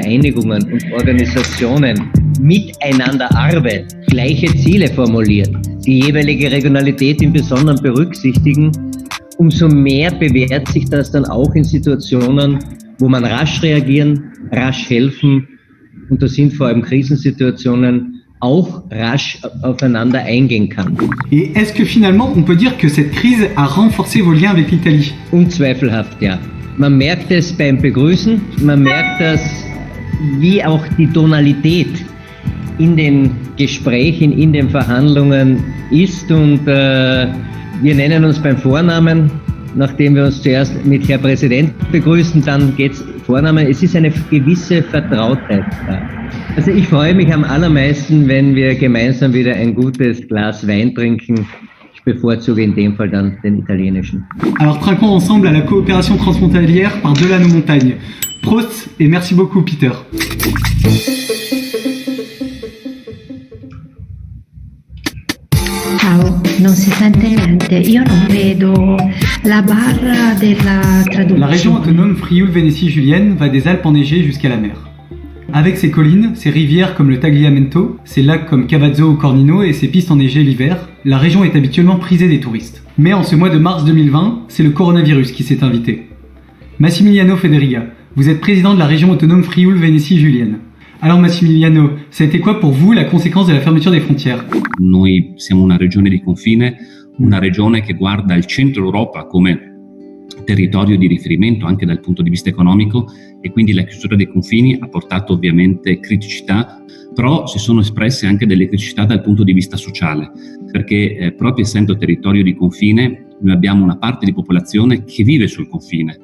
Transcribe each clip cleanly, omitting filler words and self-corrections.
Vereinigungen und Organisationen miteinander arbeiten, gleiche Ziele formuliert, die jeweilige Regionalität im Besonderen berücksichtigen, umso mehr bewährt sich das dann auch in Situationen, wo man rasch reagieren, rasch helfen, und da sind vor allem Krisensituationen, auch rasch aufeinander eingehen kann. Et est-ce que finalement on peut dire que cette crise a renforcé vos liens avec l'Italie? Unzweifelhaft, ja. Man merkt es beim Begrüßen, man merkt das, wie auch die Tonalität in den Gesprächen, in den Verhandlungen ist, und wir nennen uns beim Vornamen, nachdem wir uns zuerst mit Herr Präsident begrüßen, dann geht's Vornamen. Es ist eine gewisse Vertrautheit da. Also ich freue mich am allermeisten, wenn wir gemeinsam wieder ein gutes Glas Wein trinken. Ich bevorzuge in dem Fall dann den italienischen. Alors trinquons ensemble à la coopération transfrontalière par-delà nos montagnes. Prost et merci beaucoup Peter. Ciao, non si sente niente, io non vedo la barra della traduzione. La région autonome Frioul-Vénétie-Julienne va des Alpes enneigées jusqu'à la mer. Avec ses collines, ses rivières comme le Tagliamento, ses lacs comme Cavazzo ou Cornino et ses pistes enneigées l'hiver, la région est habituellement prisée des touristes. Mais en ce mois de mars 2020, c'est le coronavirus qui s'est invité. Massimiliano Federiga, vous êtes président de la région autonome Frioul-Vénétie-Julienne. Alors Massimiliano, ça a été quoi pour vous la conséquence de la fermeture des frontières? Noi siamo una regione di confine, una regione che guarda il centro Europa come territorio di riferimento anche dal punto di vista economico, e quindi la chiusura dei confini ha portato ovviamente criticità, però si sono espresse anche delle criticità dal punto di vista sociale, perché proprio essendo territorio di confine noi abbiamo una parte di popolazione che vive sul confine,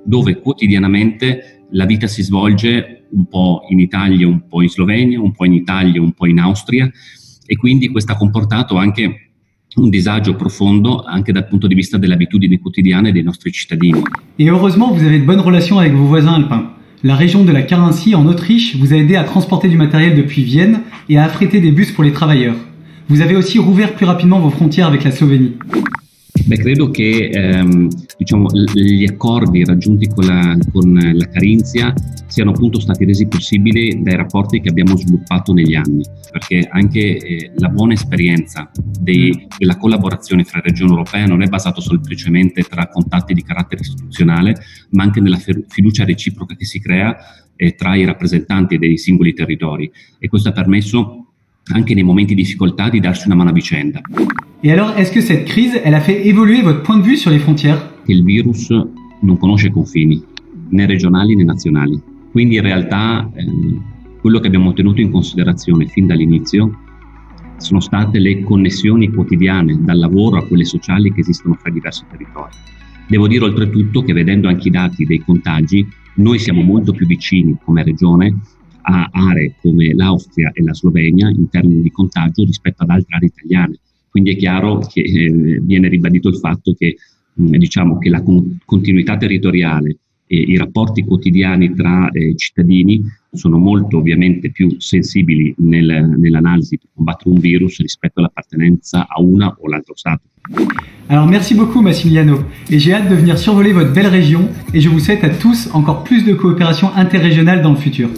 dove quotidianamente la vita si svolge un po' in Italia, un po' in Slovenia, un po' in Italia, un po' in Austria, e quindi questo ha comportato anche un disagio profondo anche dal punto di vista delle abitudini quotidiane dei nostri cittadini. Et heureusement, vous avez de bonnes relations avec vos voisins alpins. La région de la Carinthie en Autriche vous a aidé à transporter du matériel depuis Vienne et à affréter des bus pour les travailleurs. Vous avez aussi rouvert plus rapidement vos frontières avec la Slovénie. Beh, credo che gli accordi raggiunti con la Carinzia siano appunto stati resi possibili dai rapporti che abbiamo sviluppato negli anni, perché anche la buona esperienza della collaborazione fra Regione Europea non è basato semplicemente tra contatti di carattere istituzionale, ma anche nella fiducia reciproca che si crea tra i rappresentanti dei singoli territori, e questo ha permesso anche nei momenti di difficoltà di darsi una mano a vicenda. Et alors, est-ce que cette crise, elle a fait évoluer votre point de vue sur les frontières? Il virus non conosce confini, né regionali né nazionali. Quindi in realtà quello che abbiamo tenuto in considerazione fin dall'inizio sono state le connessioni quotidiane, dal lavoro a quelle sociali che esistono fra i diversi territori. Devo dire oltretutto che, vedendo anche i dati dei contagi, noi siamo molto più vicini come regione a aree come l'Austria e la Slovenia in termini di contagio rispetto ad altre aree italiane. Quindi è chiaro che viene ribadito il fatto che che la continuità territoriale e i rapporti quotidiani tra cittadini sono molto ovviamente più sensibili nell'analisi per combattere un virus rispetto all'appartenenza a una o l'altro Stato. Alors merci beaucoup Massimiliano, et j'ai hâte de venir survoler votre belle région, et je vous souhaite à tous encore plus de coopération interrégionale dans le futur.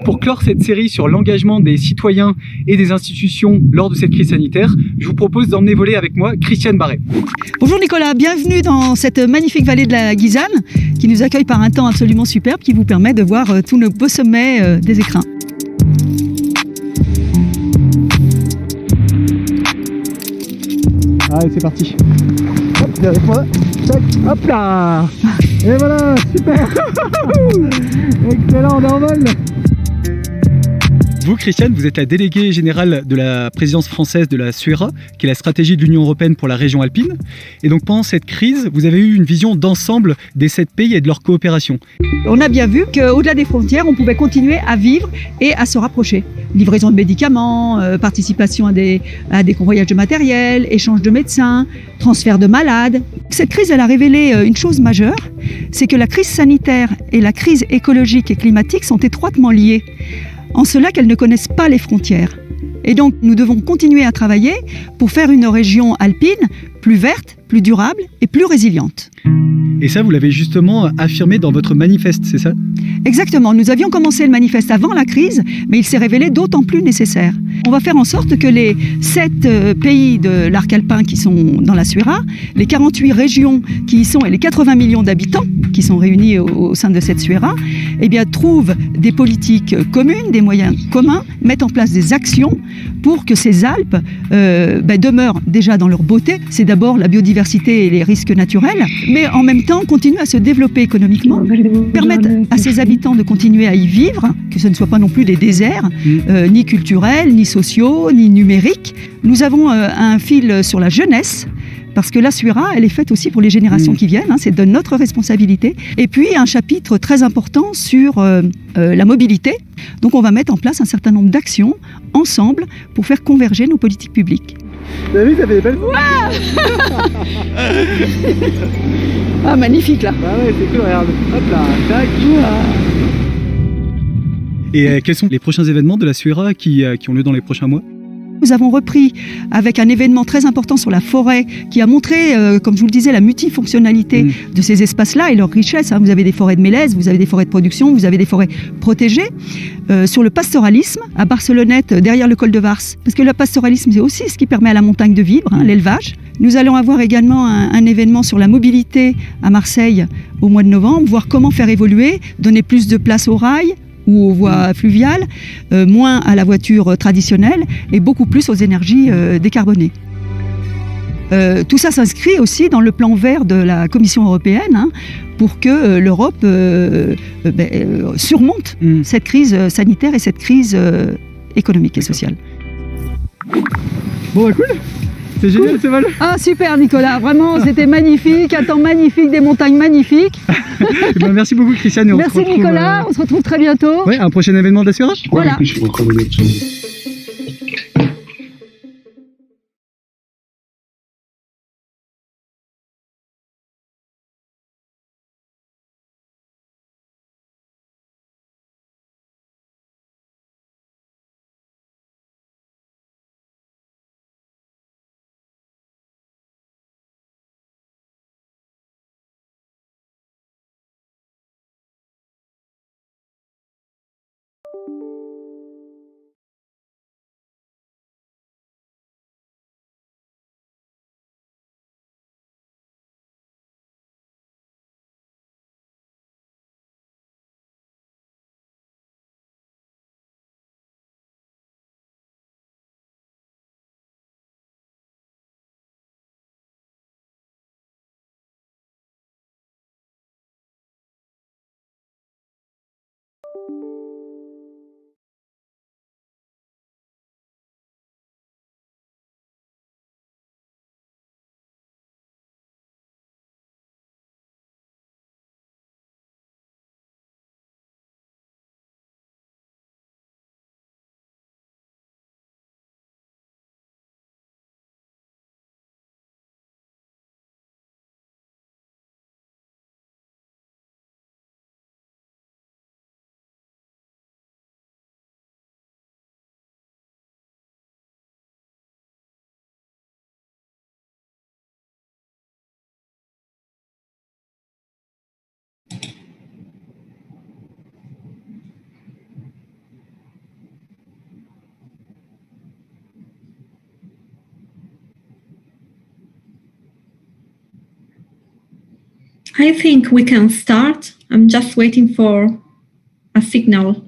Pour clore cette série sur l'engagement des citoyens et des institutions lors de cette crise sanitaire, je vous propose d'emmener voler avec moi Christiane Barret. Bonjour Nicolas, bienvenue dans cette magnifique vallée de la Guisane qui nous accueille par un temps absolument superbe qui vous permet de voir tous nos beaux sommets des écrins. Allez, c'est parti. Hop, viens avec moi. Tac, hop là. Et voilà, super. Excellent, on est en vol. Vous, Christiane, vous êtes la déléguée générale de la présidence française de la SUER, qui est la stratégie de l'Union européenne pour la région alpine. Et donc pendant cette crise, vous avez eu une vision d'ensemble des 7 pays et de leur coopération. On a bien vu qu'au-delà des frontières, on pouvait continuer à vivre et à se rapprocher. Livraison de médicaments, participation à des convoyages de matériel, échange de médecins, transfert de malades. Cette crise, elle a révélé une chose majeure, c'est que la crise sanitaire et la crise écologique et climatique sont étroitement liées. En cela qu'elles ne connaissent pas les frontières. Et donc, nous devons continuer à travailler pour faire une région alpine plus verte, plus durable et plus résiliente. Et ça, vous l'avez justement affirmé dans votre manifeste, c'est ça ? Exactement. Nous avions commencé le manifeste avant la crise, mais il s'est révélé d'autant plus nécessaire. On va faire en sorte que les 7 pays de l'arc alpin qui sont dans la SUER, les 48 régions qui y sont et les 80 millions d'habitants qui sont réunis au sein de cette SUER, eh bien, trouvent des politiques communes, des moyens communs, mettent en place des actions pour que ces Alpes demeurent déjà dans leur beauté. C'est d'abord la biodiversité et les risques naturels, mais en même temps continuent à se développer économiquement, permettent à ces habitants de continuer à y vivre, que ce ne soit pas non plus des déserts, ni culturels, ni sociaux, ni numériques. Nous avons un fil sur la jeunesse, parce que la SUER, elle est faite aussi pour les générations qui viennent, c'est de notre responsabilité. Et puis un chapitre très important sur la mobilité. Donc on va mettre en place un certain nombre d'actions ensemble pour faire converger nos politiques publiques. Vous avez vu, ça fait des belles photos. Ah, magnifique là. Ah ouais, c'est cool, regarde. Hop là, tac. Et quels sont les prochains événements de la SUER qui ont lieu dans les prochains mois ? Nous avons repris avec un événement très important sur la forêt qui a montré, comme je vous le disais, la multifonctionnalité de ces espaces-là et leur richesse. Vous avez des forêts de mélèze, vous avez des forêts de production, vous avez des forêts protégées. Sur le pastoralisme, à Barcelonnette, derrière le col de Vars, parce que le pastoralisme, c'est aussi ce qui permet à la montagne de vivre, l'élevage. Nous allons avoir également un événement sur la mobilité à Marseille au mois de novembre, voir comment faire évoluer, donner plus de place au rail, ou aux voies fluviales, moins à la voiture traditionnelle et beaucoup plus aux énergies décarbonées. Tout ça s'inscrit aussi dans le plan vert de la Commission européenne pour que l'Europe surmonte cette crise sanitaire et cette crise économique et sociale. Bon, cool. C'est génial ce vol. Ah super Nicolas, vraiment c'était magnifique, un temps magnifique, des montagnes magnifiques. Merci beaucoup Christiane. Merci Nicolas, on se retrouve très bientôt. Ouais, un prochain événement de la SUER. Voilà. I think we can start. I'm just waiting for a signal.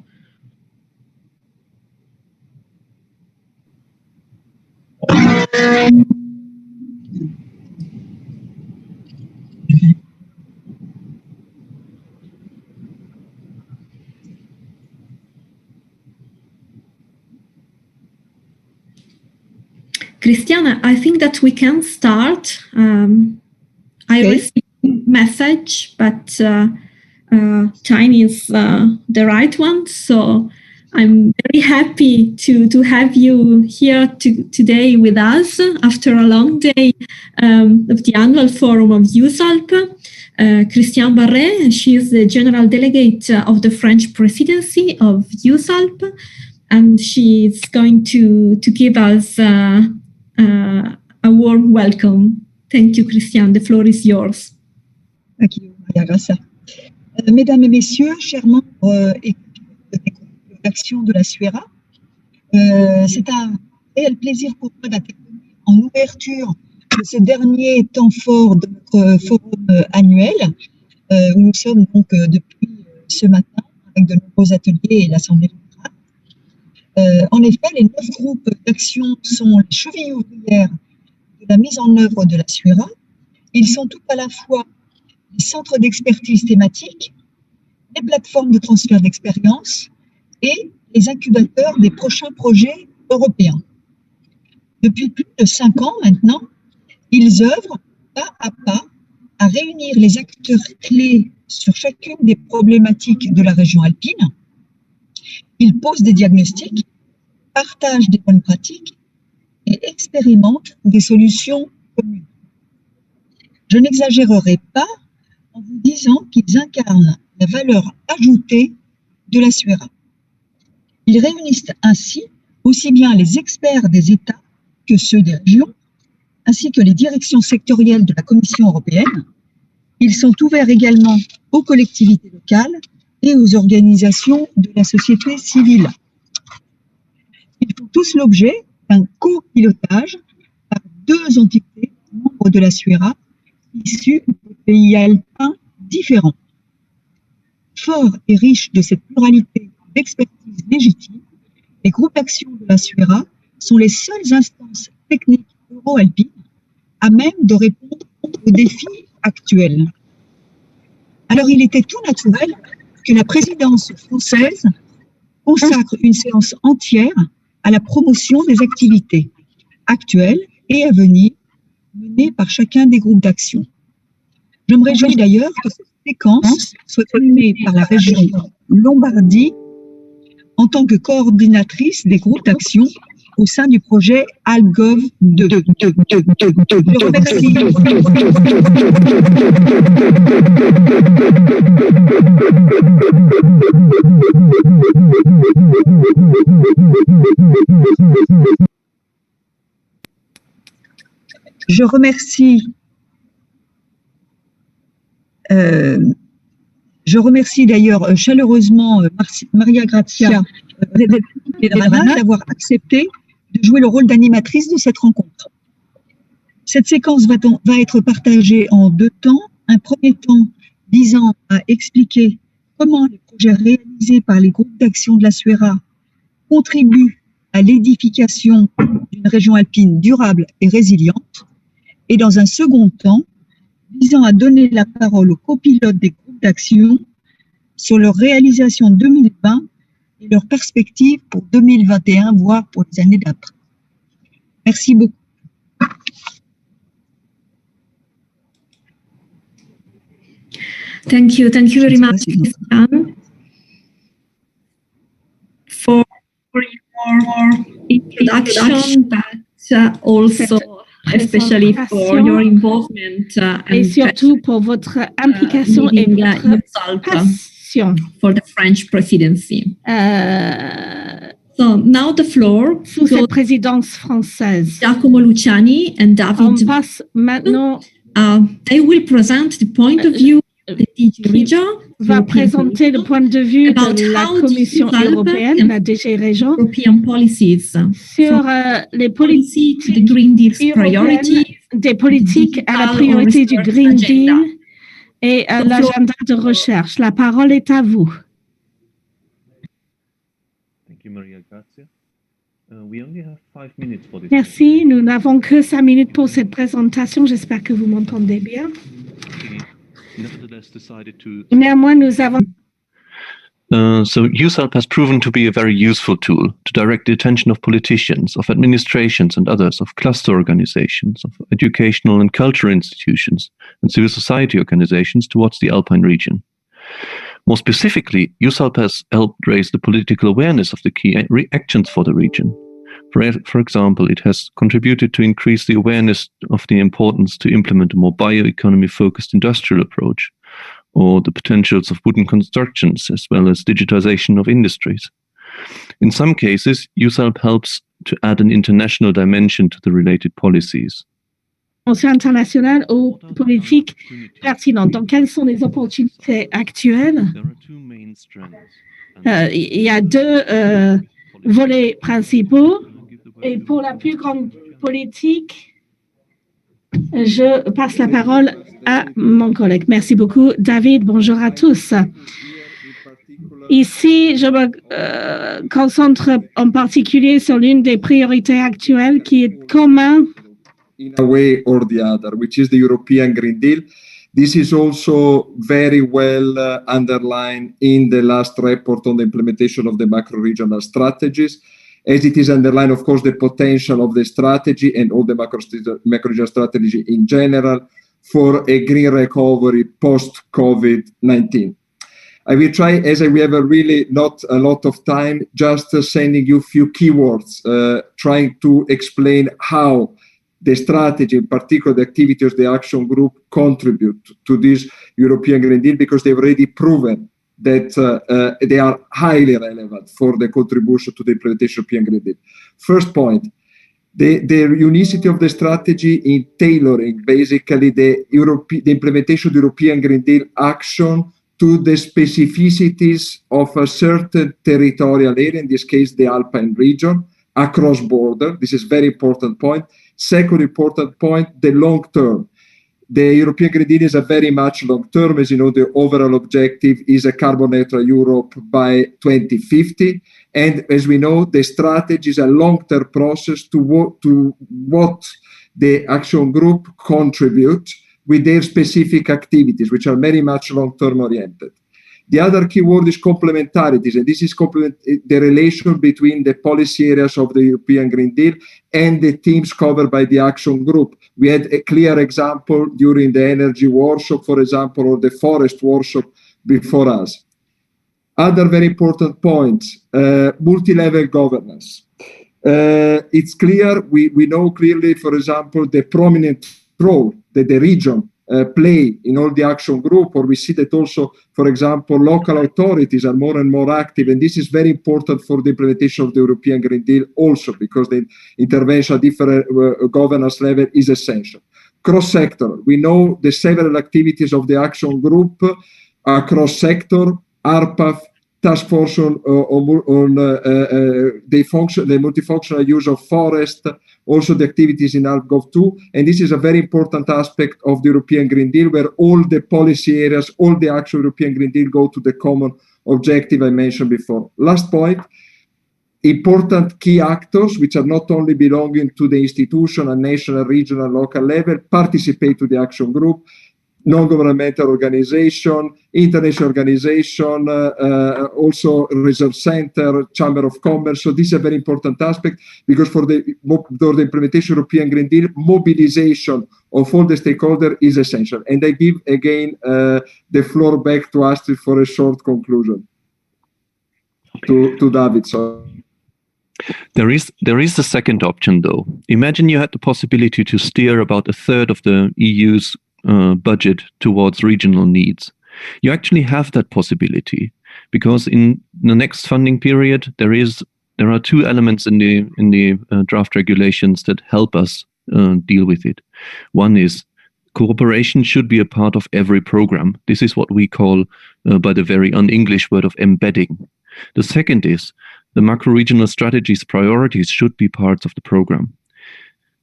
Christiana, I think that we can start. I received a message, but time is the right one. So I'm very happy to have you here today with us after a long day of the annual forum of USALP. Christiane Barret, she is the general delegate of the French presidency of USALP. and she's going to give us a warm welcome. Thank you, Christiane. The floor is yours. Thank you, Maria Gracia. Mesdames et messieurs, chers membres et d'action de la SUERA, c'est un réel plaisir pour moi d'intervenir en ouverture de ce dernier temps fort de notre forum annuel, où nous sommes donc depuis ce matin avec de nombreux ateliers et l'Assemblée générale. En effet, les 9 groupes d'action sont les chevilles ouvrières de la mise en œuvre de la SUERA. Ils sont tout à la fois les centres d'expertise thématiques, les plateformes de transfert d'expérience et les incubateurs des prochains projets européens. Depuis plus de 5 ans maintenant, ils œuvrent pas à pas à réunir les acteurs clés sur chacune des problématiques de la région alpine. Ils posent des diagnostics, partagent des bonnes pratiques et expérimentent des solutions communes. Je n'exagérerai pas en vous disant qu'ils incarnent la valeur ajoutée de la SUERA. Ils réunissent ainsi aussi bien les experts des États que ceux des régions, ainsi que les directions sectorielles de la Commission européenne. Ils sont ouverts également aux collectivités locales et aux organisations de la société civile. Ils font tous l'objet d'un copilotage par 2 entités membres de la SUERA issues de pays alpins différents. Forts et riches de cette pluralité d'expertise légitime, les groupes d'action de la SUERA sont les seules instances techniques euro-alpines à même de répondre aux défis actuels. Alors, il était tout naturel que la présidence française consacre une séance entière à la promotion des activités actuelles et à venir menées par chacun des groupes d'action. Je me réjouis d'ailleurs que cette séquence soit animée par la région Lombardie en tant que coordinatrice des groupes d'action au sein du projet ALGOV 2. Je remercie d'ailleurs chaleureusement Maria Gracia d'avoir accepté de jouer le rôle d'animatrice de cette rencontre. Cette séquence va être partagée en 2 temps. Un premier temps visant à expliquer comment les projets réalisés par les groupes d'action de la SUERA contribuent à l'édification d'une région alpine durable et résiliente. Et dans un second temps, visant à donner la parole aux copilotes des groupes d'action sur leur réalisation 2020 et leurs perspectives pour 2021, voire pour les années d'après. Merci beaucoup. Thank you very much, Christiane, for your introduction, but also especially for your involvement et surtout pour votre implication et votre passion for the French presidency. So now the floor sous cette présidence française. Giacomo Luciani and David. On passe maintenant. They will present the point of view. Région va présenter le point de vue de la Commission européenne, la DG Région, sur les politiques européennes, des politiques à la priorité du Green Deal et l'agenda de recherche. La parole est à vous. Merci, nous n'avons que 5 minutes pour cette présentation. J'espère que vous m'entendez bien. Néanmoins, nous avons. So USALP has proven to be a very useful tool to direct the attention of politicians, of administrations and others, of cluster organizations, of educational and cultural institutions, and civil society organizations towards the Alpine region. More specifically, USALP has helped raise the political awareness of the key actions for the region. For example, it has contributed to increase the awareness of the importance to implement a more bioeconomy-focused industrial approach, or the potentials of wooden constructions, as well as digitization of industries. In some cases, USALP helps to add an international dimension to the related policies. Conseil international aux politiques pertinentes. Donc, quelles sont les opportunités actuelles? Il y a deux volets principaux. Et pour la plus grande politique, je passe la parole à mon collègue. Merci beaucoup, David. Bonjour à tous. Ici, je me concentre en particulier sur l'une des priorités actuelles qui est commune. In a way or the other, which is the European Green Deal. This is also very well underlined in the last report on the implementation of the macro-regional strategies, as it is underlined, of course, the potential of the strategy and all the macro-regional strategy in general for a green recovery post-COVID-19. I will try, as we have really not a lot of time, just sending you a few keywords, trying to explain how the strategy, in particular the activities of the action group, contribute to this European Green Deal, because they've already proven that they are highly relevant for the contribution to the implementation of European Green Deal. First point, the unicity of the strategy in tailoring basically the implementation of the European Green Deal action to the specificities of a certain territorial area, in this case the Alpine region, across border. This is a very important point. Second important point, the long term. The European Green Deal is a very much long term. As you know, the overall objective is a carbon neutral Europe by 2050. And as we know, the strategy is a long-term process to what the action group contribute with their specific activities, which are very much long-term oriented. The other key word is complementarities, and this is the relation between the policy areas of the European Green Deal and the themes covered by the action group. We had a clear example during the energy workshop, for example, or the forest workshop before us. Other very important points, multi-level governance. It's clear, we know clearly, for example, the prominent role that the region play in all the action group, or we see that also, for example, local authorities are more and more active, and this is very important for the implementation of the European Green Deal also, because the intervention at different governance level is essential. Cross-sector, we know the several activities of the action group cross-sector, ARPAF, task force on the multifunctional use of forest, also the activities in AlpGov2. And this is a very important aspect of the European Green Deal, where all the policy areas, all the actual European Green Deal go to the common objective I mentioned before. Last point, important key actors, which are not only belonging to the institution and national, regional, local level, participate to the action group. Non-governmental organization, international organization, also research center, chamber of commerce. So this is a very important aspect, because for the implementation of European Green Deal, mobilization of all the stakeholders is essential. And I give again the floor back to Astrid for a short conclusion. To David, sorry. There is a second option, though. Imagine you had the possibility to steer about a third of the EU's budget towards regional needs. You actually have that possibility, because in the next funding period there are two elements in the draft regulations that help us deal with it. One is cooperation should be a part of every program. This is what we call by the very un-English word of embedding. The second is the macro-regional strategies priorities should be parts of the program.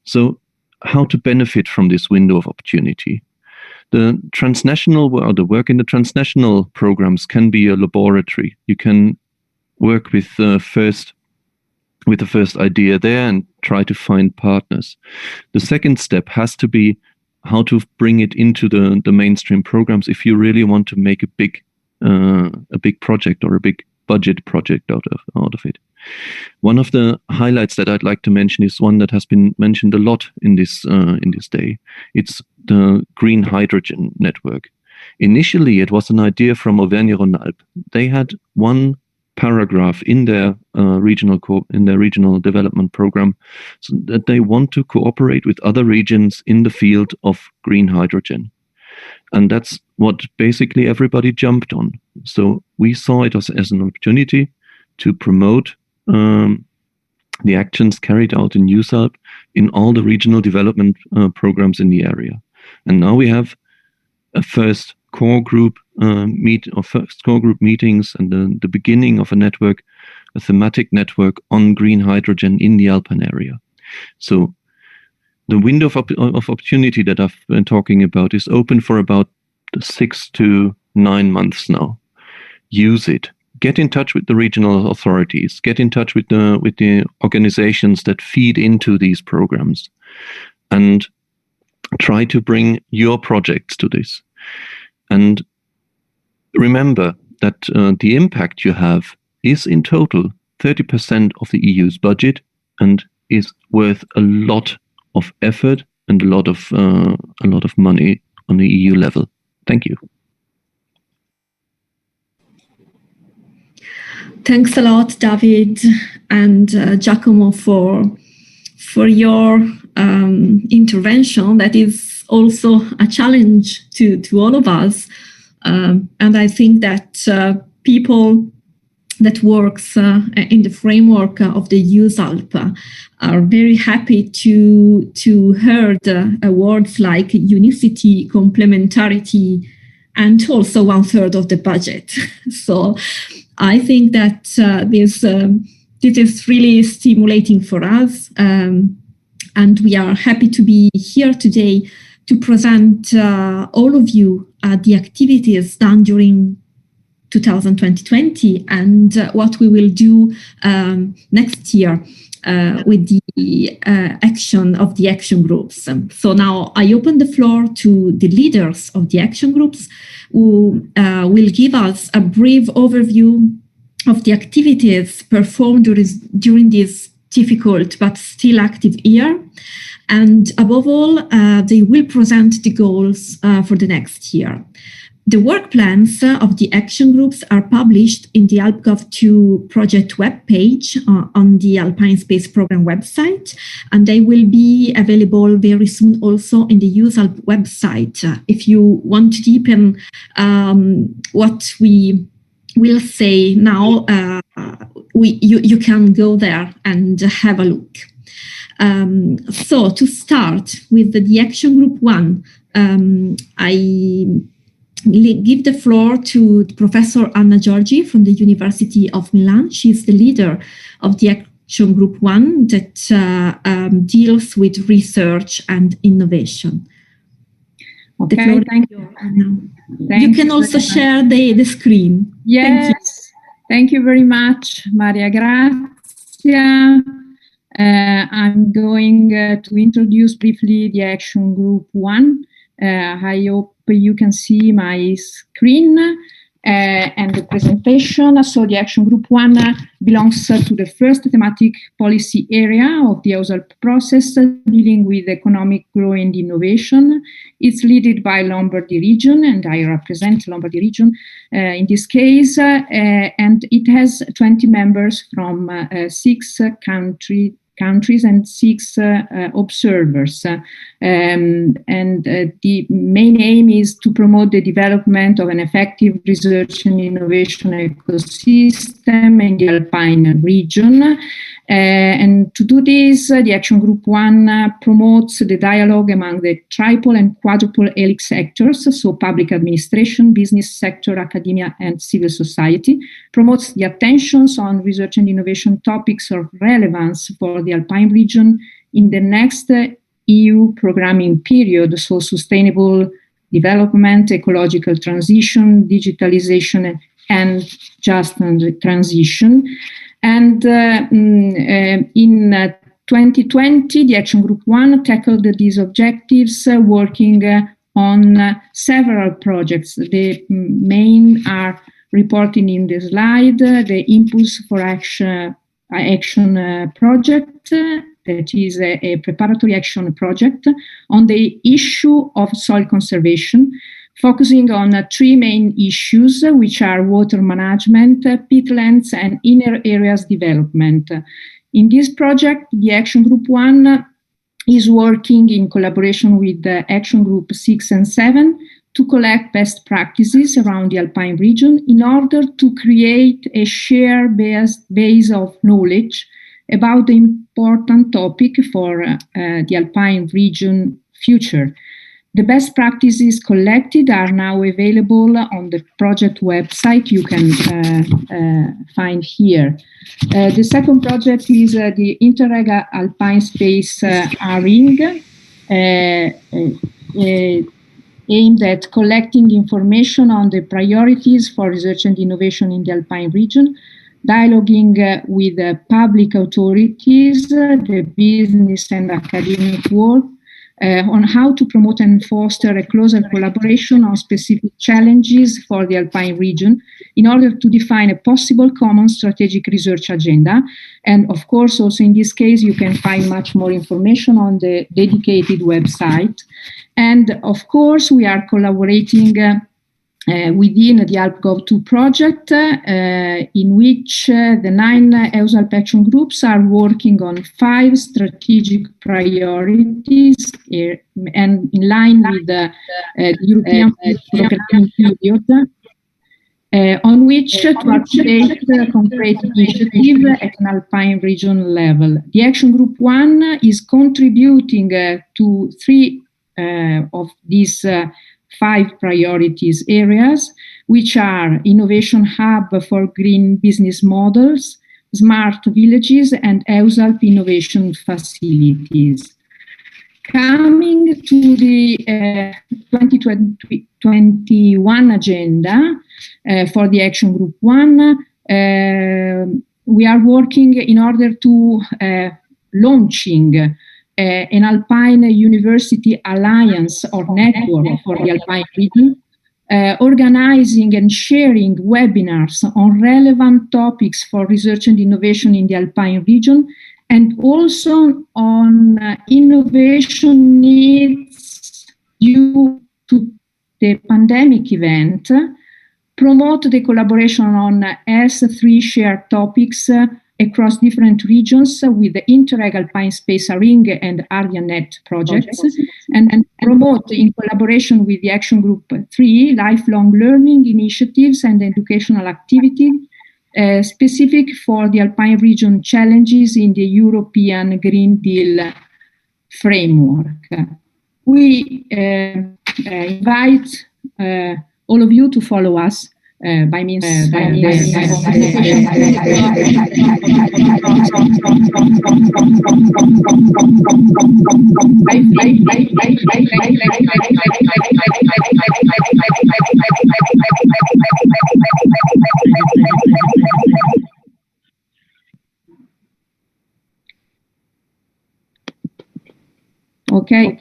So how to benefit from this window of opportunity? The the work in the transnational programs can be a laboratory. You can work with the first idea there and try to find partners. The second step has to be how to bring it into the mainstream programs if you really want to make a big project or a big budget project out of it. One of the highlights that I'd like to mention is one that has been mentioned a lot in this day. It's the green hydrogen network. Initially, it was an idea from Auvergne-Rhône-Alpes. They had one paragraph in their regional development program, so that they want to cooperate with other regions in the field of green hydrogen. And that's what basically everybody jumped on. So we saw it as an opportunity to promote the actions carried out in USALP in all the regional development programs in the area. And now we have a first core group meetings and the beginning of a network, a thematic network on green hydrogen in the Alpine area. So the window of opportunity that I've been talking about is open for about 6 to 9 months now. Use it. Get in touch with the regional authorities. Get in touch with the organizations that feed into these programs, and try to bring your projects to this. And remember that the impact you have is in total 30% of the EU's budget and is worth a lot of effort and a lot of money on the EU level. Thank you. Thanks a lot, David and Giacomo, for your intervention. That is also a challenge to all of us. And I think that people that works in the framework of the USALP are very happy to hear words like unicity, complementarity, and also 1/3 of the budget. So I think that this is really stimulating for us, and we are happy to be here today to present all of you the activities done during 2020 and what we will do next year with the action of the action groups. So now I open the floor to the leaders of the action groups, who will give us a brief overview of the activities performed during this difficult but still active year. And above all, they will present the goals for the next year. The work plans of the action groups are published in the AlpGov2 project webpage on the Alpine Space Program website, and they will be available very soon also in the USALP website. If you want to deepen what we will say now, you can go there and have a look. So to start with the action group 1, I give the floor to Professor Anna Giorgi from the University of Milan. She's the leader of the Action Group 1 that deals with research and innovation. Okay, thank you. You can also share the screen. Yes, thank you very much, Maria Grazia. I'm going to introduce briefly the Action Group 1. I hope you can see my screen and the presentation. So the Action Group 1 belongs to the first thematic policy area of the USALP process, dealing with economic growth and innovation. It's led by Lombardy region, and I represent Lombardy region in this case, and it has 20 members from 6 countries and 6 observers. The main aim is to promote the development of an effective research and innovation ecosystem in the Alpine region. And to do this, the Action Group 1 promotes the dialogue among the triple and quadruple helix sectors, so public administration, business sector, academia, and civil society, promotes the attentions on research and innovation topics of relevance for the Alpine region in the next EU programming period, so sustainable development, ecological transition, digitalization, and just transition. And in 2020, the Action Group 1 tackled these objectives, working on several projects. The main are reported in the slide: the Impulse for Action project, that is a preparatory action project on the issue of soil conservation, focusing on 3 main issues, which are water management, peatlands, and inner areas development. In this project, the Action Group 1 is working in collaboration with the Action Group 6 and 7 to collect best practices around the Alpine region in order to create a shared base of knowledge about the important topic for the Alpine region future. The best practices collected are now available on the project website you can find here. The second project is the Interreg Alpine Space A-Ring, aimed at collecting information on the priorities for research and innovation in the Alpine region, dialoguing with public authorities, the business and academic world, on how to promote and foster a closer collaboration on specific challenges for the Alpine region in order to define a possible common strategic research agenda. And of course, also in this case, you can find much more information on the dedicated website. And of course, we are collaborating within the AlpGov2 project, in which the 9 EUSALP action groups are working on 5 strategic priorities and in line with the European programming period, on which to update concrete initiative at an Alpine region level. The Action Group 1 is contributing to 3 of these 5 priorities areas, which are innovation hub for green business models, smart villages, and EUSALP innovation facilities. Coming to the 2021 agenda for the Action Group 1, we are working in order to launching an Alpine University Alliance or network for the Alpine region, organizing and sharing webinars on relevant topics for research and innovation in the Alpine region, and also on innovation needs due to the pandemic event, promote the collaboration on S3 shared topics across different regions with the Interreg Alpine Space A-Ring and ArdiaNet projects, and promote in collaboration with the Action Group 3 lifelong learning initiatives and educational activity specific for the Alpine region challenges in the European Green Deal framework. We invite all of you to follow us by means Okay.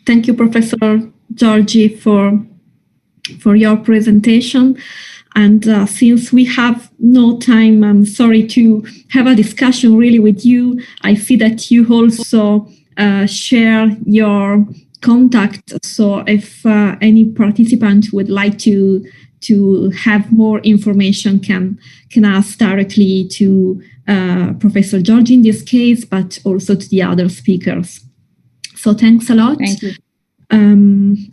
Thank you, Professor Giorgi, for your presentation. And since we have no time, I'm sorry to have a discussion really with you. I see that you also share your contact. So if any participant would like to have more information, can ask directly to Professor Giorgi in this case, but also to the other speakers. So thanks a lot. Thank you.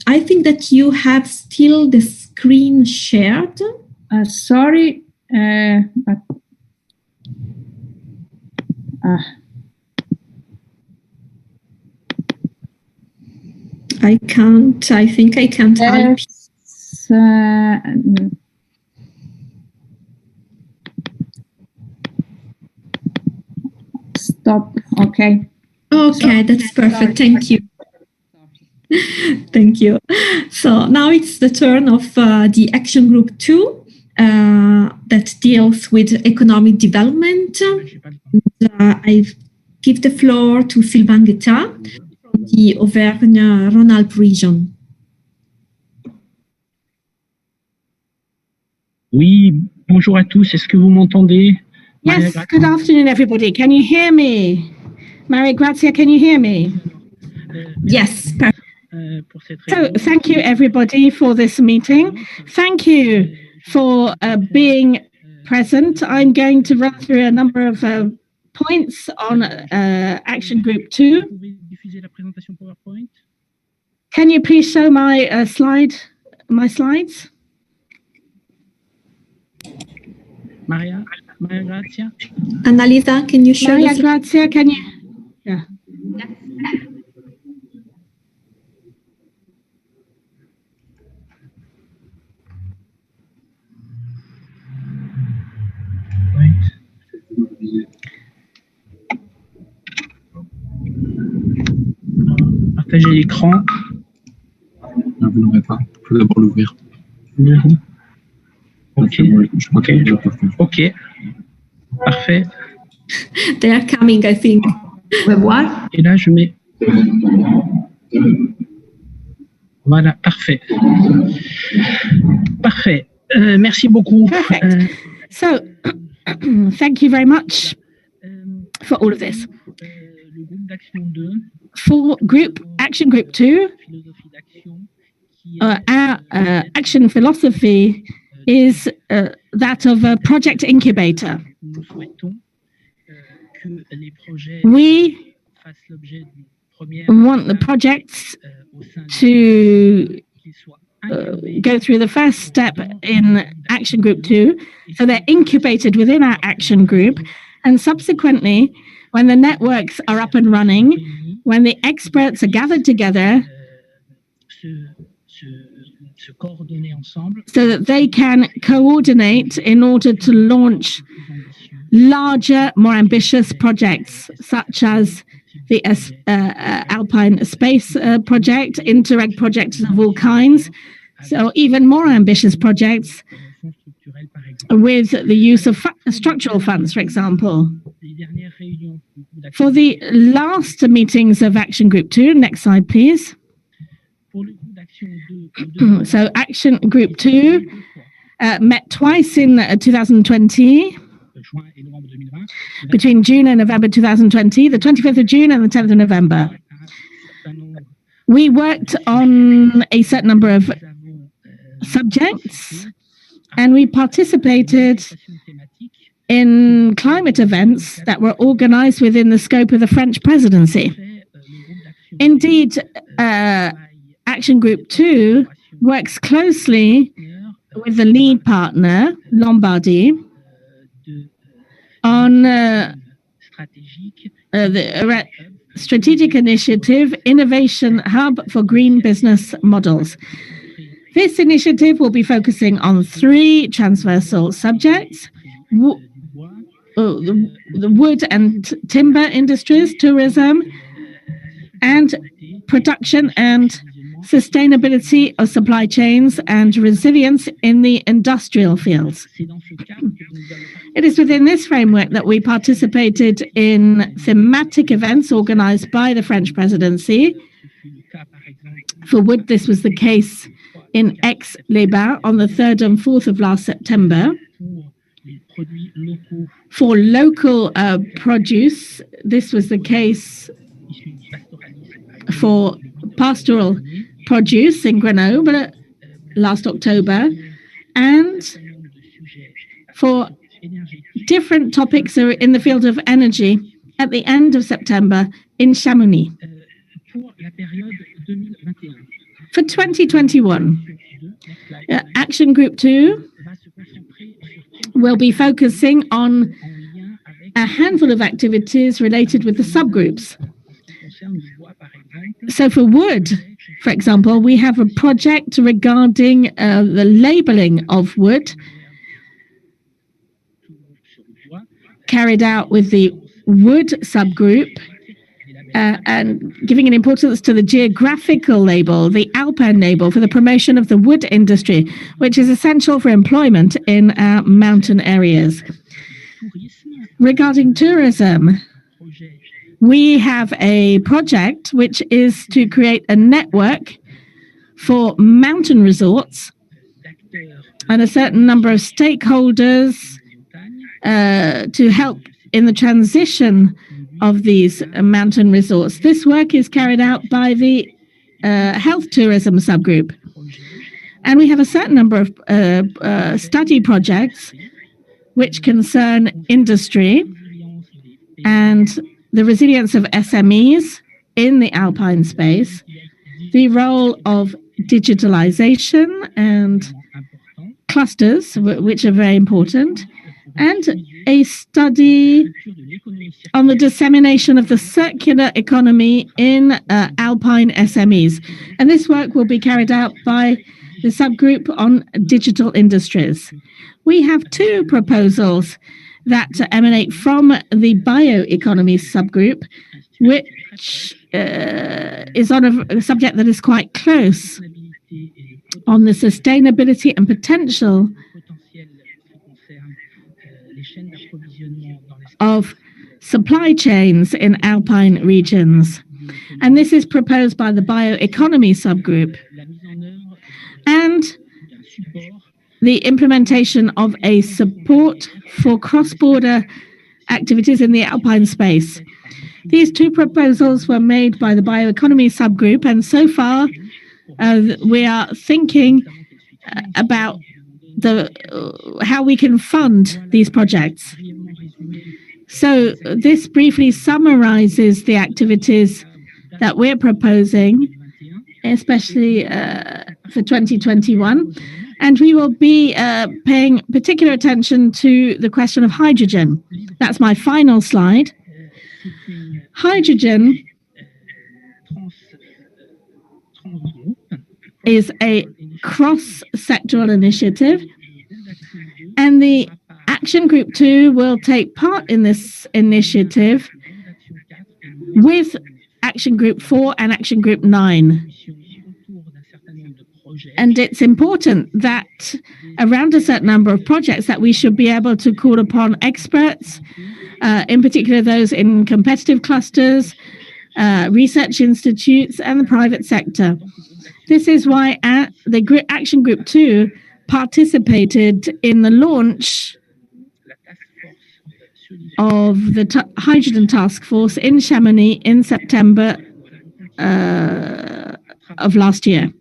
I think that you have still the screen shared. Sorry, but I can't. I think I can't help. Stop. Okay. Okay, that's perfect. Thank you. Thank you. So now it's the turn of the Action Group 2 that deals with economic development. I give the floor to Sylvain Guetta from the Auvergne-Rhône-Alpes region. Oui, bonjour à tous. Est-ce que vous m'entendez? Yes, good afternoon, everybody. Can you hear me? Maria Grazia, can you hear me? Yes. So thank you, everybody, for this meeting. Thank you for being present. I'm going to run through a number of points on Action Group 2. Can you please show my slides? Maria Grazia. Annalisa, can you show Maria Grazia, can you? Yeah. Partager l'écran. Non, vous n'aurez pas. Il faut d'abord l'ouvrir. Ok. Ok. Parfait. They are coming, I think. What? Et là, je mets. Voilà, parfait. Parfait. Merci beaucoup. Perfect. So, thank you very much for all of this. For Action Group 2, our action philosophy is that of a project incubator. We want the projects to go through the first step in Action Group 2, so they're incubated within our action group, and subsequently, when the networks are up and running, when the experts are gathered together, so that they can coordinate in order to launch larger, more ambitious projects, such as the Alpine Space project, Interreg projects of all kinds, so even more ambitious projects with the use of structural funds, for example. For the last meetings of Action Group 2, next slide, please. So Action Group 2 met twice in 2020, between June and November 2020, the 25th of June and the 10th of November. We worked on a certain number of subjects, and we participated in climate events that were organized within the scope of the French presidency. Indeed, Action Group 2 works closely with the lead partner, Lombardy, on the strategic initiative Innovation Hub for Green Business Models. This initiative will be focusing on 3 transversal subjects: the wood and timber industries, tourism, and production and sustainability of supply chains and resilience in the industrial fields. It is within this framework that we participated in thematic events organized by the French presidency. For wood, this was the case in Aix-les-Bains on the 3rd and 4th of last September. For local produce, this was the case for pastoral produce in Grenoble last October, and for different topics in the field of energy at the end of September in Chamonix. For 2021, Action Group 2 will be focusing on a handful of activities related with the subgroups. So for wood, for example, we have a project regarding the labeling of wood carried out with the wood subgroup and giving an importance to the geographical label, the alpine label, for the promotion of the wood industry, which is essential for employment in our mountain areas. Regarding tourism, we have a project which is to create a network for mountain resorts and a certain number of stakeholders to help in the transition of these mountain resorts. This work is carried out by the health tourism subgroup. And we have a certain number of study projects which concern industry and the resilience of SMEs in the alpine space, the role of digitalization and clusters, which are very important, and a study on the dissemination of the circular economy in alpine SMEs. And this work will be carried out by the subgroup on digital industries. We have two proposals that emanate from the bioeconomy subgroup, which is on a subject that is quite close, on the sustainability and potential of supply chains in alpine regions. And this is proposed by the bioeconomy subgroup. And the implementation of a support for cross-border activities in the alpine space. These two proposals were made by the bioeconomy subgroup, and so far we are thinking about how we can fund these projects. So this briefly summarizes the activities that we're proposing, especially for 2021. And we will be paying particular attention to the question of hydrogen. That's my final slide. Hydrogen is a cross-sectoral initiative, and the Action Group 2 will take part in this initiative with Action Group 4 and Action Group 9. And it's important that around a certain number of projects that we should be able to call upon experts, in particular those in competitive clusters, research institutes, and the private sector. This is why the Action Group 2 participated in the launch of the Hydrogen Task Force in Chamonix in September of last year.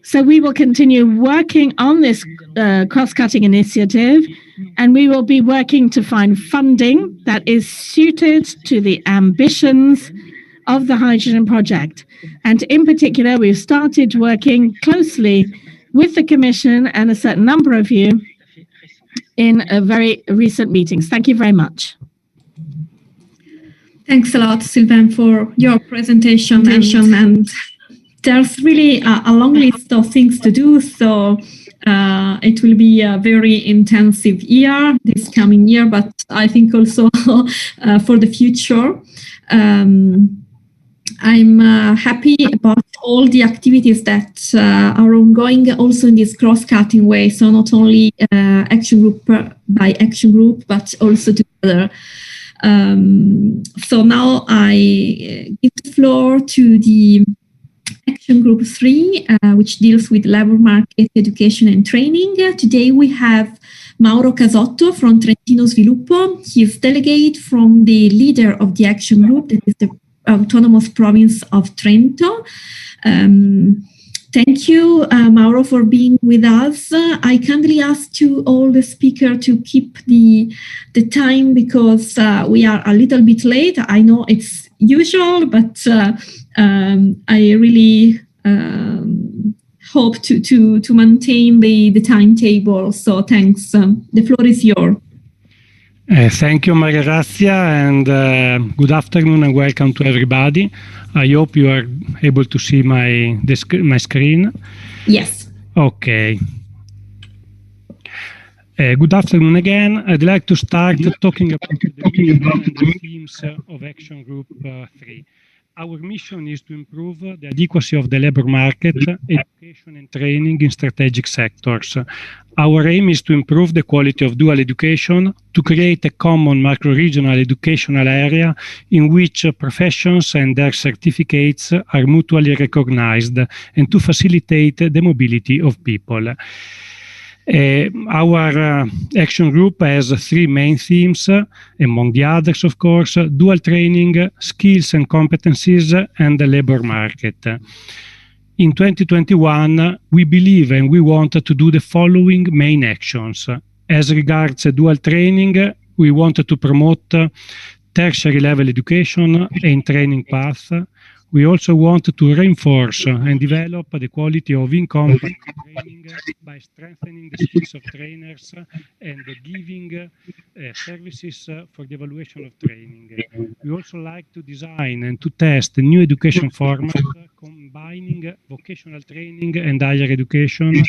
So we will continue working on this cross-cutting initiative, and we will be working to find funding that is suited to the ambitions of the hydrogen project. And in particular, we've started working closely with the Commission and a certain number of you in very recent meetings. Thank you very much. Thanks a lot, Sylvain, for your presentation. And there's really a long list of things to do, so it will be a very intensive year, this coming year, but I think also for the future. I'm happy about all the activities that are ongoing also in this cross-cutting way, so not only action group by action group, but also together. So now I give the floor to the Action Group 3, which deals with labor market education and training. Today we have Mauro Casotto from Trentino Sviluppo. He is delegate from the leader of the Action Group, that is the Autonomous Province of Trento. Thank you, Mauro, for being with us. I kindly ask to all the speakers to keep the time because we are a little bit late. I know it's usual, but I really hope to maintain the timetable. So thanks. The floor is yours. Thank you, Maria Grazia, and good afternoon and welcome to everybody. I hope you are able to see my screen. Yes. Okay. Good afternoon again. I'd like to start talking about the themes of Action Group 3. Our mission is to improve the adequacy of the labor market, education and training in strategic sectors. Our aim is to improve the quality of dual education, to create a common macro-regional educational area in which professions and their certificates are mutually recognized, and to facilitate the mobility of people. Our action group has three main themes, among the others, of course: dual training, skills and competencies, and the labor market. In 2021, we believe and we want to do the following main actions: As regards dual training, we want to promote tertiary level education and training path. We also want to reinforce and develop the quality of in-company training by strengthening the skills of trainers and giving services for the evaluation of training. We also like to design and to test new education formats combining vocational training and higher education. And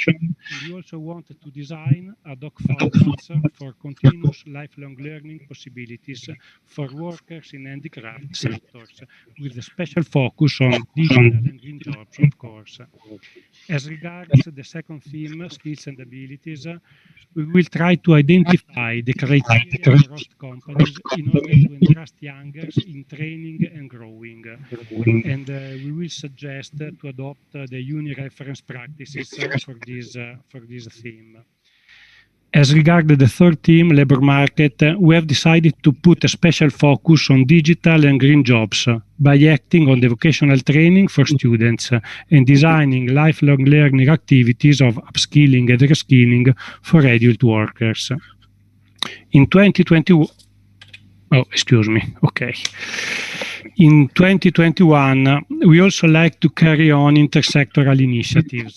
we also want to design ad hoc formats for continuous lifelong learning possibilities for workers in handicraft sectors, with a special focus on digital and green jobs, of course. As regards the second theme, skills and abilities, we will try to identify the criteria for host companies in order to entrust youngers in training and growing. And we will suggest to adopt the uni reference practices for this theme. As regards the third theme, labor market, we have decided to put a special focus on digital and green jobs by acting on the vocational training for students and designing lifelong learning activities of upskilling and reskilling for adult workers. In 2021, In 2021, we also like to carry on intersectoral initiatives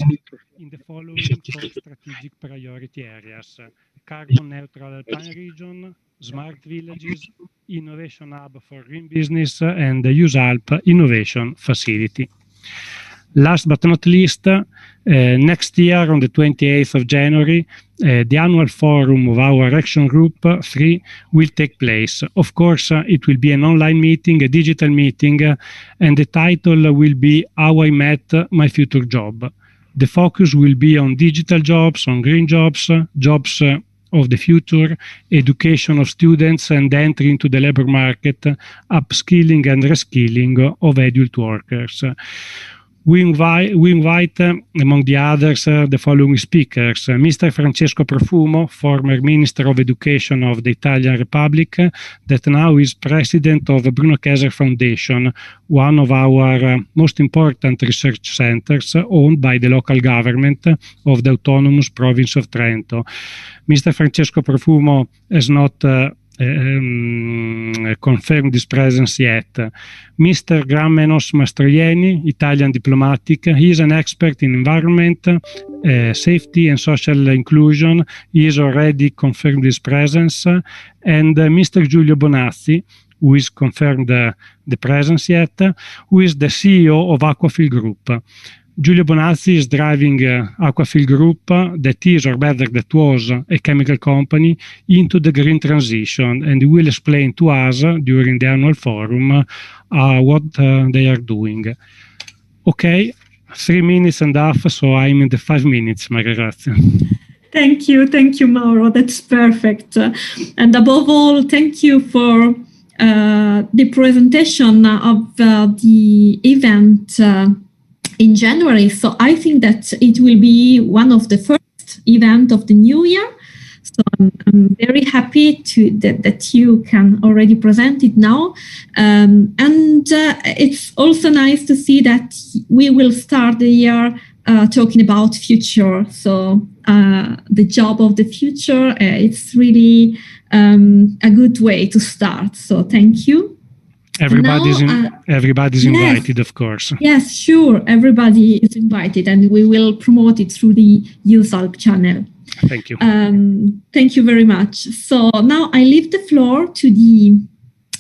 in the following four strategic priority areas: carbon neutral alpine region, smart villages, innovation hub for green business, and the USALP innovation facility. Last but not least, next year on the 28th of January, the annual forum of our Action Group 3 will take place. Of course, it will be an online meeting, a digital meeting, and the title will be How I Met My Future Job. The focus will be on digital jobs, on green jobs, jobs of the future, education of students and entry into the labor market, upskilling and reskilling of adult workers. We invite, among the others, the following speakers: Mr. Francesco Profumo, former Minister of Education of the Italian Republic, that now is President of Bruno Kessler Foundation, one of our most important research centers owned by the local government of the autonomous province of Trento. Mr. Francesco Profumo has not confirmed his presence yet. Mr. Gramenos Mastroianni, Italian diplomatic, he is an expert in environment, safety and social inclusion. He has already confirmed his presence. And Mr. Giulio Bonazzi, who is confirmed the presence yet, who is the CEO of Aquafil Group. Giulio Bonazzi is driving Aquafil Group, that is, or better, that was a chemical company, into the green transition, and he will explain to us during the annual forum what they are doing. Okay, 3 minutes and a half, so I'm in the 5 minutes, Maria Grazia. Thank you, Mauro. That's perfect. And above all, thank you for the presentation of the event in January. So I think that it will be one of the first events of the new year. So I'm very happy that you can already present it now. And it's also nice to see that we will start the year talking about future. So the job of the future, it's really a good way to start. So thank you. Everybody's invited, of course. Yes, sure. Everybody is invited, and we will promote it through the USALP channel. Thank you. Thank you very much. So now I leave the floor to the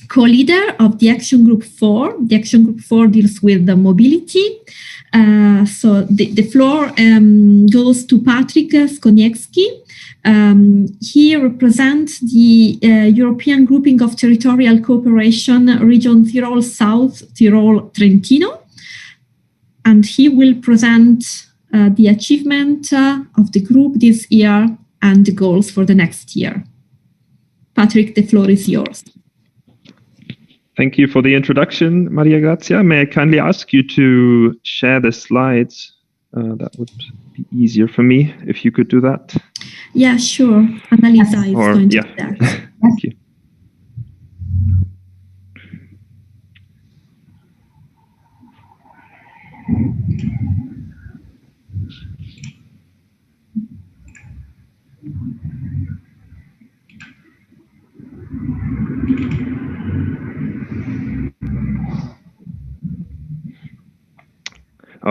co-leader of the Action Group 4. The Action Group 4 deals with the mobility. So the floor goes to Patrick Skoniewski. He represents the European Grouping of Territorial Cooperation, Region Tyrol South, Tyrol Trentino. And he will present the achievement of the group this year and the goals for the next year. Patrick, the floor is yours. Thank you for the introduction, Maria Grazia. May I kindly ask you to share the slides? That would be easier for me if you could do that. Yeah, sure. Annalisa is going to do that. Thank you.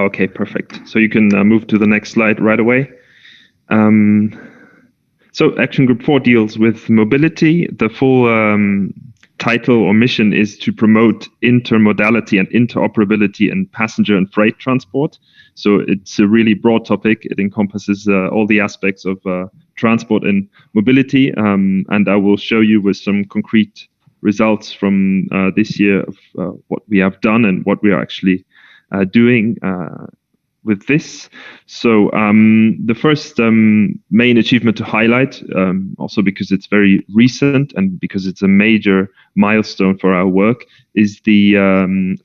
Okay, perfect. So you can move to the next slide right away. So Action Group 4 deals with mobility. The full title or mission is to promote intermodality and interoperability in passenger and freight transport. So it's a really broad topic. It encompasses all the aspects of transport and mobility. And I will show you with some concrete results from this year of what we have done and what we are actually doing with this. So the first main achievement to highlight, also because it's very recent and because it's a major milestone for our work, is the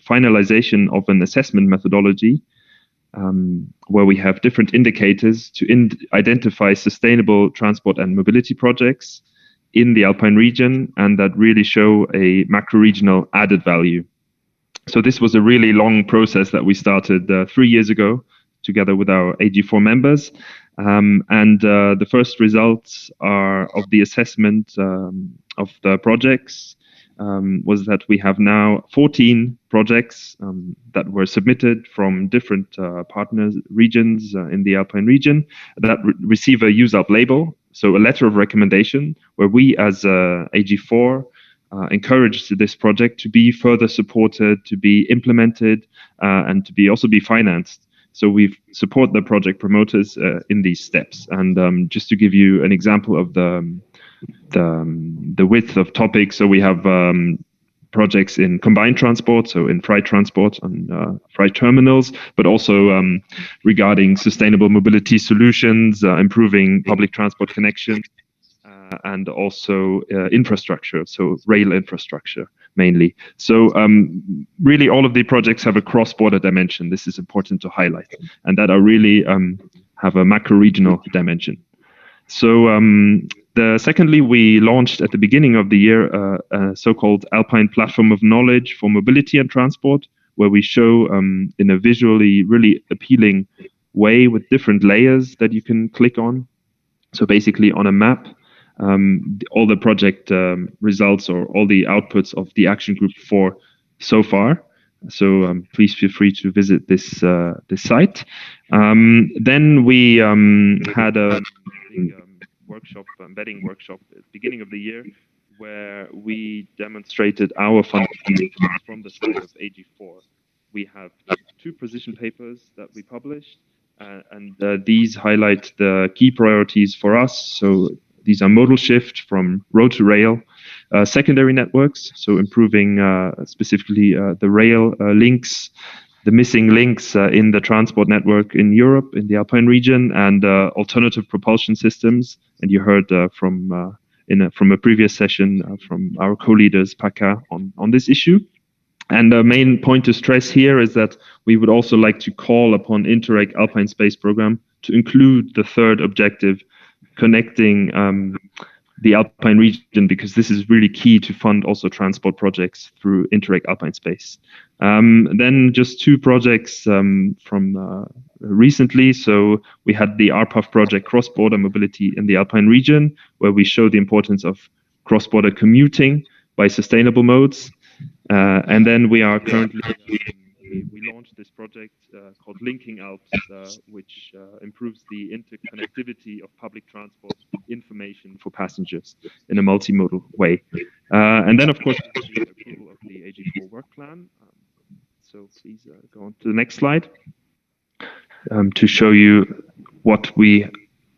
finalization of an assessment methodology where we have different indicators to identify sustainable transport and mobility projects in the Alpine region, and that really show a macro-regional added value. So this was a really long process that we started 3 years ago together with our AG4 members. And the first results are of the assessment of the projects was that we have now 14 projects that were submitted from different partners, regions in the Alpine region that receive a USALP label, so a letter of recommendation, where we as AG4 encouraged this project to be further supported, to be implemented, and to be also be financed. So we support the project promoters in these steps. And just to give you an example of the width of topics, so we have projects in combined transport, so in freight transport and freight terminals, but also regarding sustainable mobility solutions, improving public transport connections, and also infrastructure, so rail infrastructure mainly. So really all of the projects have a cross-border dimension. This is important to highlight, and that are really have a macro-regional dimension. So secondly, we launched at the beginning of the year a so-called Alpine Platform of Knowledge for Mobility and Transport, where we show in a visually really appealing way with different layers that you can click on. So basically on a map, all the project results or all the outputs of the Action Group 4 so far. So please feel free to visit this site. Then we had a embedding workshop at the beginning of the year, where we demonstrated our fundamentals from the side of AG4. We have 2 position papers that we published, and these highlight the key priorities for us. So these are modal shift from road to rail, secondary networks, so improving specifically the rail links, the missing links in the transport network in Europe, in the Alpine region, and alternative propulsion systems. And you heard from a previous session from our co-leaders, Paca, on this issue. And the main point to stress here is that we would also like to call upon Interreg Alpine Space Program to include the third objective, connecting the Alpine region, because this is really key to fund also transport projects through Interreg Alpine Space. Then just 2 projects from recently. So we had the RPAF project, Cross-Border Mobility in the Alpine region, where we show the importance of cross-border commuting by sustainable modes. And then we are currently, we launched this project called Linking Alps, which improves the interconnectivity of public transport information for passengers in a multimodal way. And then, of course, the approval of the AG4 work plan. So please go on to the next slide to show you what we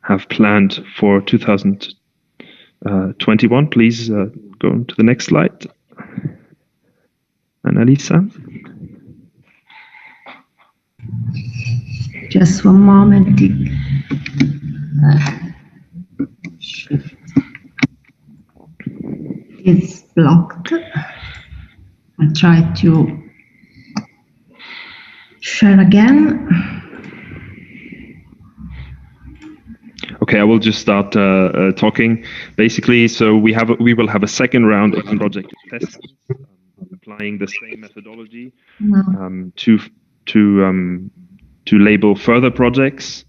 have planned for 2021. Please go on to the next slide. Annalisa. Just one moment. It's blocked. I try to share again. Okay, I will just start talking. Basically, so we will have a second round of project tests, applying the same methodology to label further projects.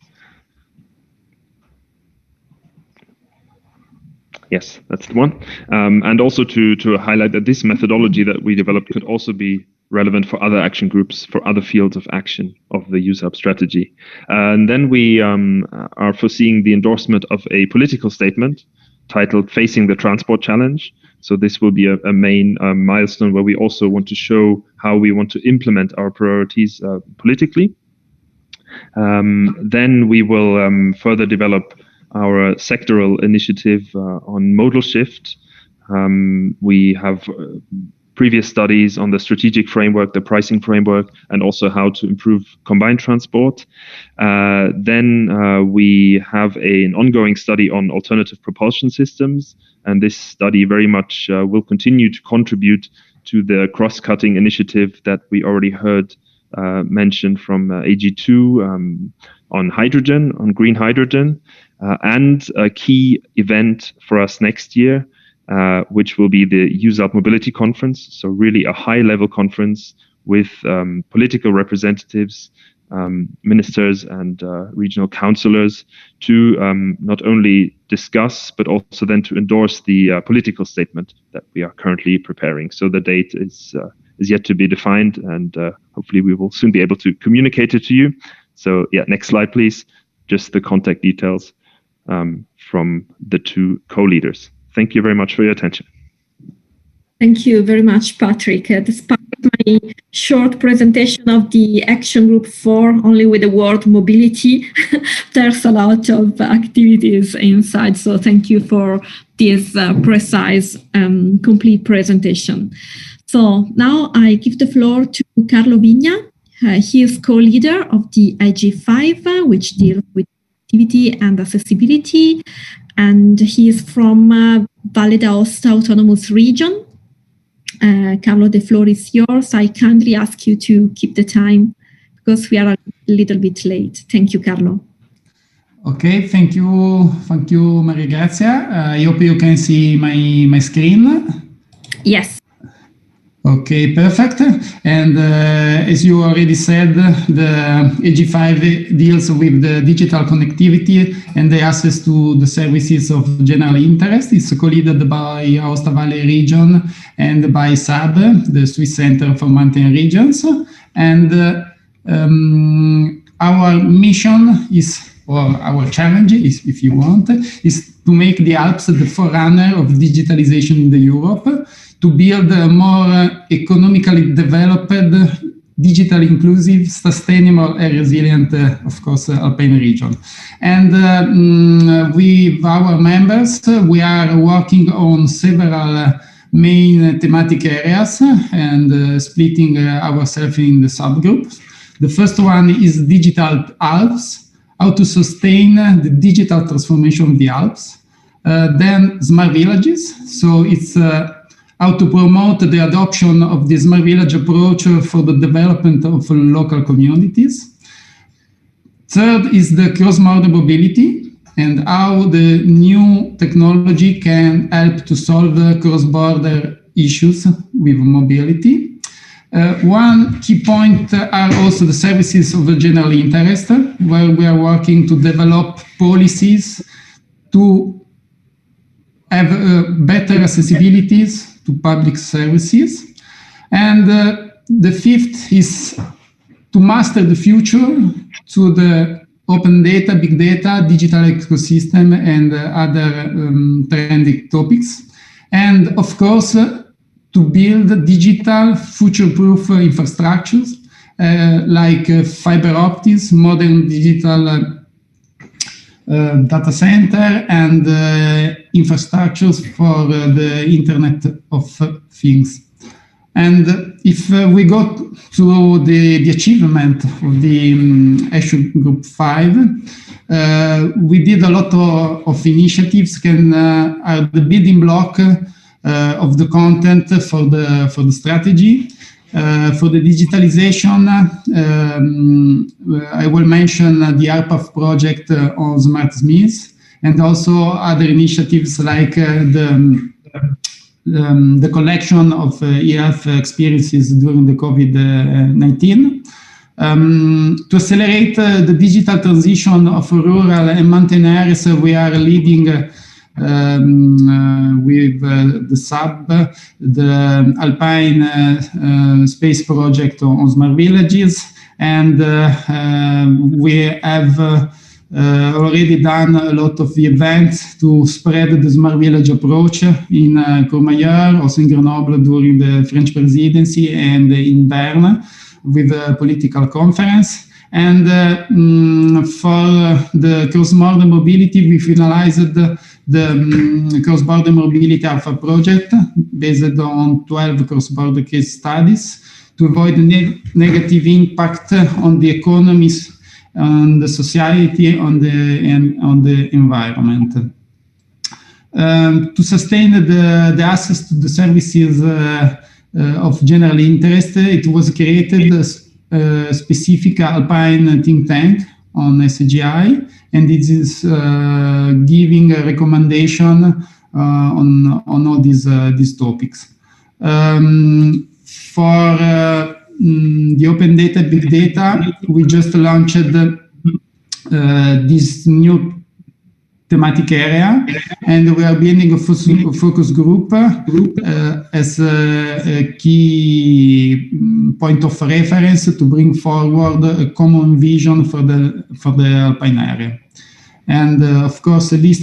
Yes, that's the one. And also to highlight that this methodology that we developed could also be relevant for other action groups, for other fields of action of the USARP strategy. And then we are foreseeing the endorsement of a political statement titled Facing the Transport Challenge. So this will be a main milestone where we also want to show how we want to implement our priorities politically. Then we will further develop our sectoral initiative on modal shift. We have previous studies on the strategic framework, the pricing framework, and also how to improve combined transport. Then we have an ongoing study on alternative propulsion systems, and this study very much will continue to contribute to the cross-cutting initiative that we already heard mentioned from AG2 on hydrogen, on green hydrogen, and a key event for us next year, which will be the USARP Mobility Conference. So really a high-level conference with political representatives, ministers and regional councillors to not only discuss, but also then to endorse the political statement that we are currently preparing. So the date is yet to be defined, and hopefully we will soon be able to communicate it to you. So yeah, next slide, please. Just the contact details from the two co-leaders. Thank you very much for your attention. Thank you very much, Patrick. Despite my short presentation of the Action Group 4, only with the word mobility, there's a lot of activities inside. So thank you for this precise, complete presentation. So now I give the floor to Carlo Vigna. He is co-leader of the IG5, which deals with activity and accessibility. And he is from Valle d'Aosta Autonomous Region. Carlo, the floor is yours. I kindly ask you to keep the time because we are a little bit late. Thank you, Carlo. Okay, thank you, Maria Grazia. I hope you can see my screen. Yes. Okay, perfect. And as you already said, the AG5 deals with the digital connectivity and the access to the services of general interest. It's co-led by Aosta Valley Region and by SAB, the Swiss Center for Mountain Regions. And our mission is, or our challenge is, if you want, is to make the Alps the forerunner of digitalization in the Europe, to build a more economically developed, digitally inclusive, sustainable and resilient, of course, alpine region. And with our members, we are working on several main thematic areas and splitting ourselves in the subgroups. The first one is Digital Alps, how to sustain the digital transformation of the Alps. Then Smart Villages, so it's how to promote the adoption of the smart village approach for the development of local communities. Third is the cross-border mobility and how the new technology can help to solve cross-border issues with mobility. One key point are also the services of general interest, where we are working to develop policies to have better accessibilities to public services. And the fifth is to master the future through the open data, big data, digital ecosystem, and other trending topics. And of course, to build digital future-proof infrastructures like fiber optics, modern digital data center, and infrastructures for the Internet of Things. And if we go to the achievement of the Action Group 5, we did a lot of initiatives are the building block of the content for the strategy. For the digitalization, I will mention the ARPAF project on Smart Smiths, and also other initiatives like the collection of e-health experiences during the COVID-19. To accelerate the digital transition of rural and mountain areas, we are leading with the SAB, the Alpine Space Project on smart villages, and we have already done a lot of events to spread the smart village approach in Courmayeur, also in Grenoble during the French presidency, and in Bern with a political conference. And for the cross-border mobility, we finalized the cross-border mobility alpha project based on 12 cross-border case studies to avoid negative impact on the economies, on the society, and on the environment. To sustain the access to the services of general interest, it was created a specific Alpine think tank on SGI, and it is giving a recommendation on all these topics. For the open data, big data, we just launched this new thematic area, and we are building a focus group as a key point of reference to bring forward a common vision for the Alpine area. And of course, the list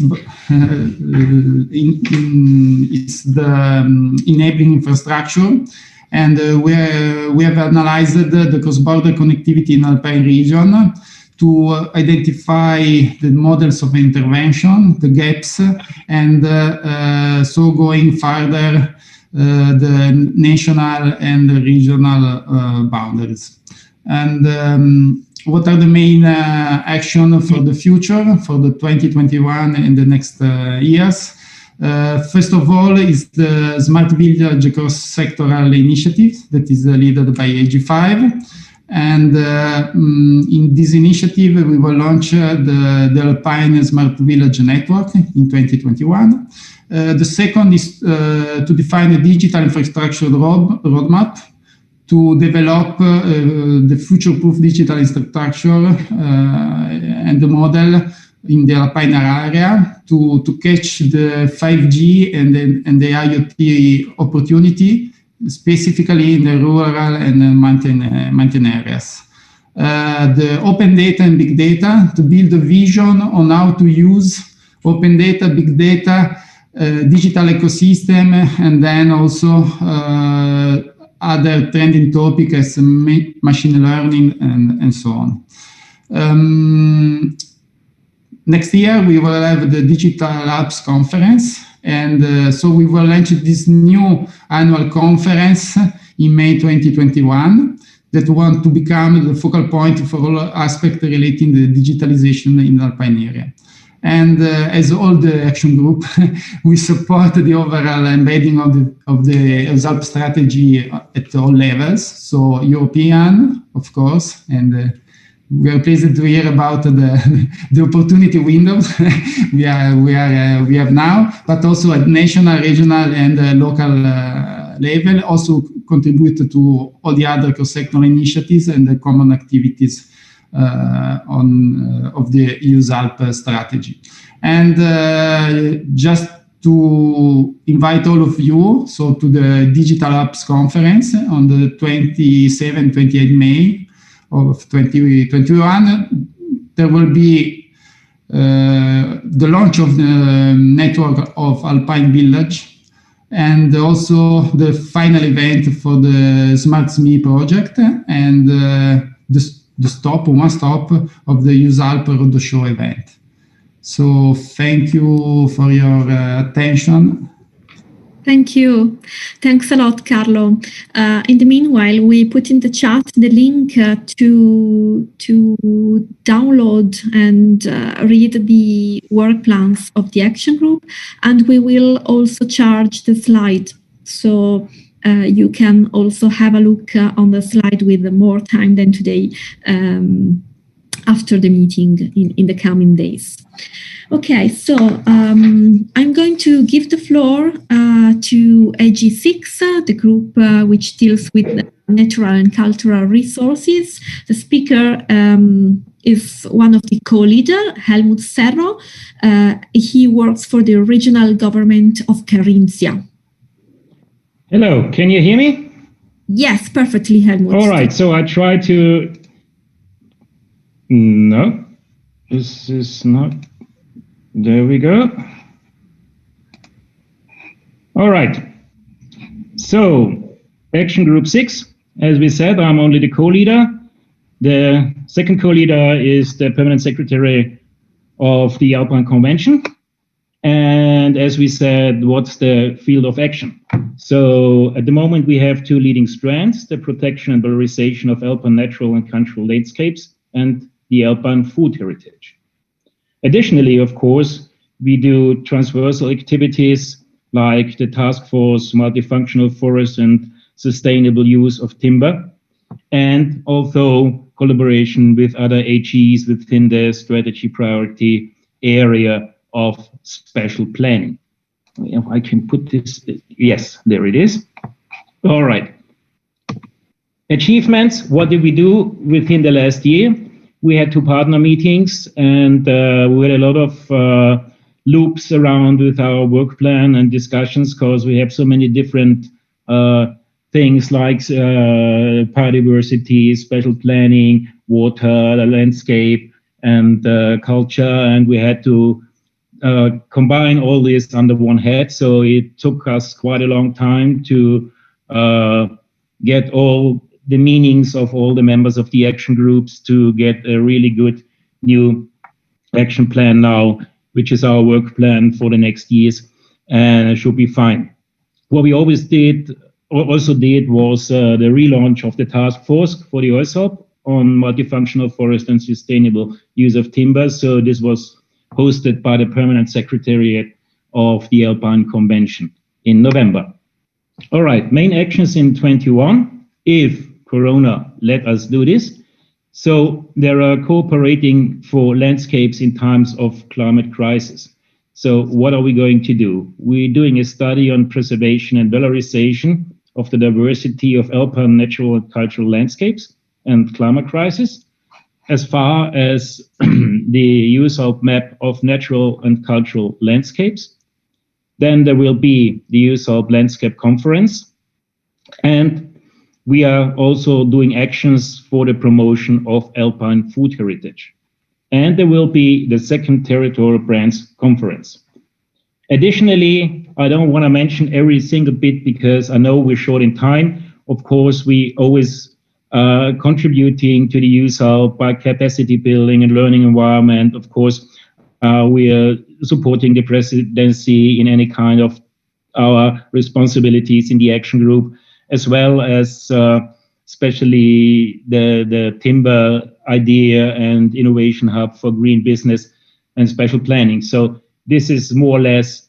is the enabling infrastructure. And we have analyzed the cross-border connectivity in Alpine region to identify the models of intervention, the gaps, and so going further the national and the regional boundaries. And what are the main action for the future, for the 2021 and the next years? First of all is the Smart Village cross-sectoral initiative that is led by AG5. And in this initiative, we will launch the Alpine Smart Village Network in 2021. The second is to define a digital infrastructure roadmap to develop the future-proof digital infrastructure and the model in the Alpine area to catch the 5G and the IoT opportunity, specifically in the rural and mountain areas. The open data and big data to build a vision on how to use open data, big data, digital ecosystem, and then also other trending topics as machine learning and so on. Next year, we will have the Digital Apps Conference. And so we will launch this new annual conference in May 2021 that want to become the focal point for all aspects relating to digitalization in the Alpine area. And as all the action group, we support the overall embedding of the Alps strategy at all levels. So European, of course, and we are pleased to hear about the opportunity windows we have now, but also at national, regional, and local level. Also contribute to all the other cross-sector initiatives and the common activities of the EU's Alps strategy. And just to invite all of you to the Digital Apps Conference on the 27-28 May of 2021, there will be the launch of the network of Alpine Village, and also the final event for the Smart SME project, and the one stop of the EU's Alps Roadshow event. So thank you for your attention. Thank you. Thanks a lot, Carlo. In the meanwhile, we put in the chat the link to download and read the work plans of the action group, and we will also charge the slide. So you can also have a look on the slide with more time than today after the meeting in the coming days. Okay, so I'm going to give the floor to AG6, the group which deals with natural and cultural resources. The speaker is one of the co-leaders, Helmut Serro. He works for the regional government of Carinthia. Hello, can you hear me? Yes, perfectly, Helmut. All right, so I try to... No, this is not... There we go. All right, so Action Group 6, as we said, I'm only the co-leader. The second co-leader is the permanent secretary of the Alpine Convention. And as we said, what's the field of action? So at the moment, we have two leading strands, the protection and valorization of Alpine natural and cultural landscapes and the Alpine food heritage. Additionally, of course, we do transversal activities like the task force, multifunctional forest and sustainable use of timber, and also collaboration with other AGs within the strategy priority area of special planning. If I can put this, yes, there it is. All right. Achievements, what did we do within the last year? We had 2 partner meetings and we had a lot of loops around with our work plan and discussions because we have so many different things like biodiversity, special planning, water, the landscape, and culture, and we had to combine all this under one head. So it took us quite a long time to get all the meanings of all the members of the action groups to get a really good new action plan now, which is our work plan for the next years, and it should be fine. What we also did was the relaunch of the task force for the OSOP on multifunctional forest and sustainable use of timber. So this was hosted by the Permanent Secretariat of the Alpine Convention in November. All right, main actions in 21, if Corona let us do this. So there are cooperating for landscapes in times of climate crisis. So what are we going to do? We're doing a study on preservation and valorization of the diversity of Alpine natural and cultural landscapes and climate crisis, as far as the USALP map of natural and cultural landscapes. Then there will be the USALP Landscape Conference. And we are also doing actions for the promotion of Alpine food heritage. And there will be the second Territorial Brands Conference. Additionally, I don't want to mention every single bit because I know we're short in time. Of course, we always contributing to the USALP by capacity building and learning environment. Of course, we are supporting the presidency in any kind of our responsibilities in the action group, as well as especially the timber idea and innovation hub for green business and special planning. So this is more or less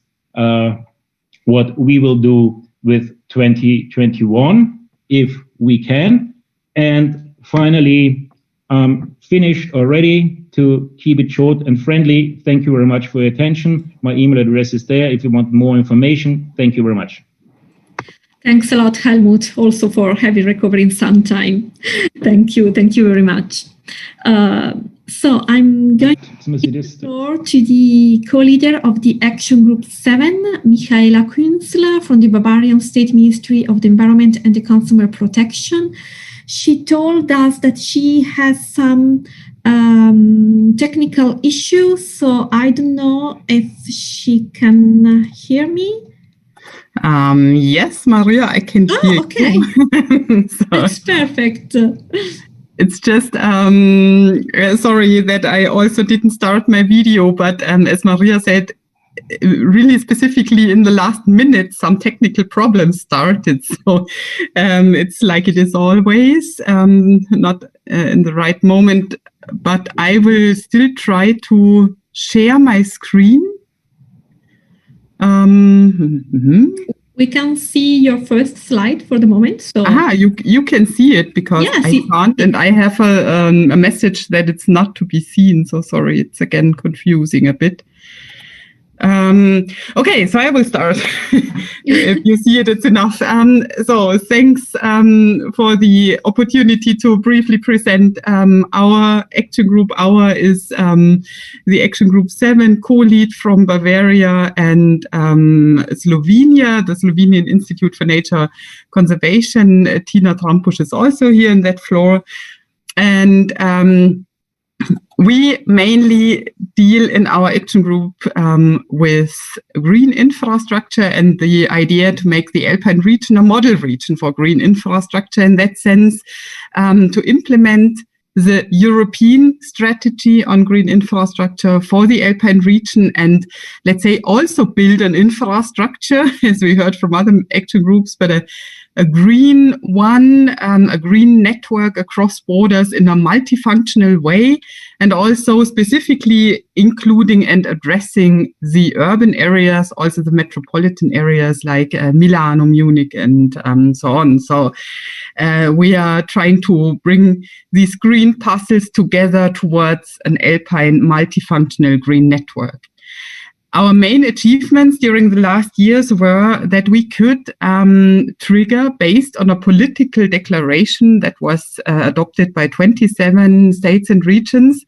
what we will do with 2021, if we can. And finally, finished already. To keep it short and friendly, thank you very much for your attention. My email address is there if you want more information. Thank you very much. Thanks a lot, Helmut, also for heavy recovery in some time. Thank you very much. So I'm going to give the floor to the co-leader of the Action Group 7, Michaela Künzler from the Bavarian State Ministry of the Environment and the Consumer Protection. She told us that she has some technical issues, so I don't know if she can hear me. Yes, Maria, I can hear you. Okay. That's perfect. It's just, sorry that I also didn't start my video, but as Maria said, really specifically in the last minute, some technical problems started. So it's like it is always, not in the right moment, but I will still try to share my screen. We can see your first slide for the moment. So you can see it because I can't, and I have a message that it's not to be seen. So sorry, it's again confusing a bit. Okay, so I will start. If you see it, it's enough. So thanks for the opportunity to briefly present our action group. Our is the action group 7, co-lead from Bavaria and Slovenia, the Slovenian Institute for Nature Conservation. Tina Trampusch is also here in that floor. And we mainly deal in our action group with green infrastructure and the idea to make the Alpine region a model region for green infrastructure. In that sense, to implement the European strategy on green infrastructure for the Alpine region and, let's say, also build an infrastructure, as we heard from other action groups, but a green one, a green network across borders in a multifunctional way, and also specifically including and addressing the urban areas, also the metropolitan areas like Milano, Munich, and so on. So we are trying to bring these green puzzles together towards an Alpine multifunctional green network. Our main achievements during the last years were that we could trigger, based on a political declaration that was adopted by 27 states and regions,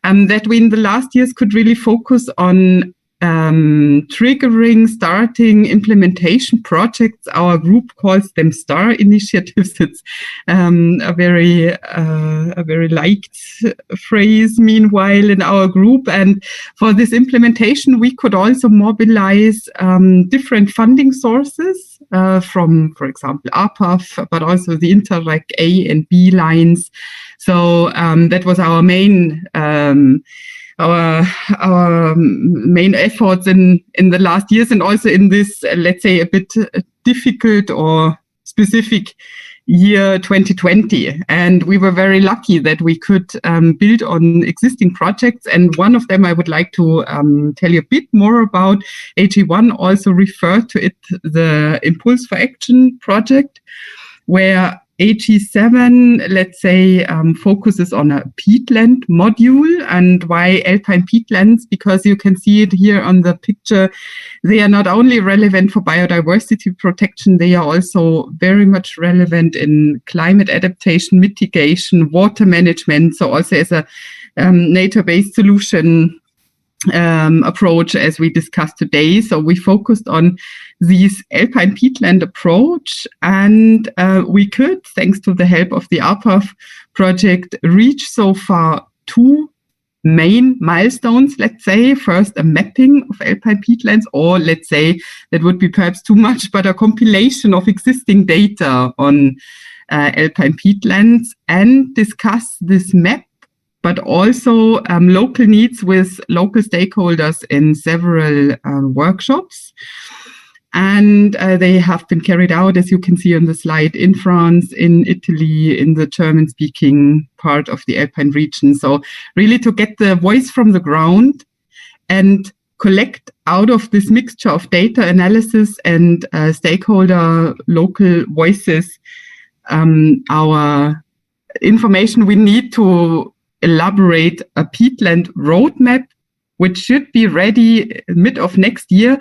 that we in the last years could really focus on triggering, starting implementation projects. Our group calls them STAR initiatives. It's a very liked phrase meanwhile in our group. And for this implementation, we could also mobilize different funding sources from, for example, APAF, but also the Interreg A and B lines. So that was our main our main efforts in the last years, and also in this, let's say, a bit difficult or specific year 2020. And we were very lucky that we could build on existing projects. And one of them I would like to tell you a bit more about. AG1 also referred to it, the Impulse for Action project, where AG7, let's say, focuses on a peatland module. And why Alpine peatlands? Because you can see it here on the picture. They are not only relevant for biodiversity protection, they are also very much relevant in climate adaptation, mitigation, water management. So also as a nature-based solution approach, as we discussed today. So we focused on this Alpine peatland approach, and we could, thanks to the help of the APAF project, reach so far 2 main milestones, let's say. First, a mapping of Alpine peatlands, or let's say, that would be perhaps too much, but a compilation of existing data on Alpine peatlands, and discuss this map, but also local needs with local stakeholders in several workshops. And they have been carried out, as you can see on the slide, in France, in Italy, in the German-speaking part of the Alpine region. So really to get the voice from the ground and collect out of this mixture of data analysis and stakeholder local voices our information we need to elaborate a peatland roadmap, which should be ready mid of next year.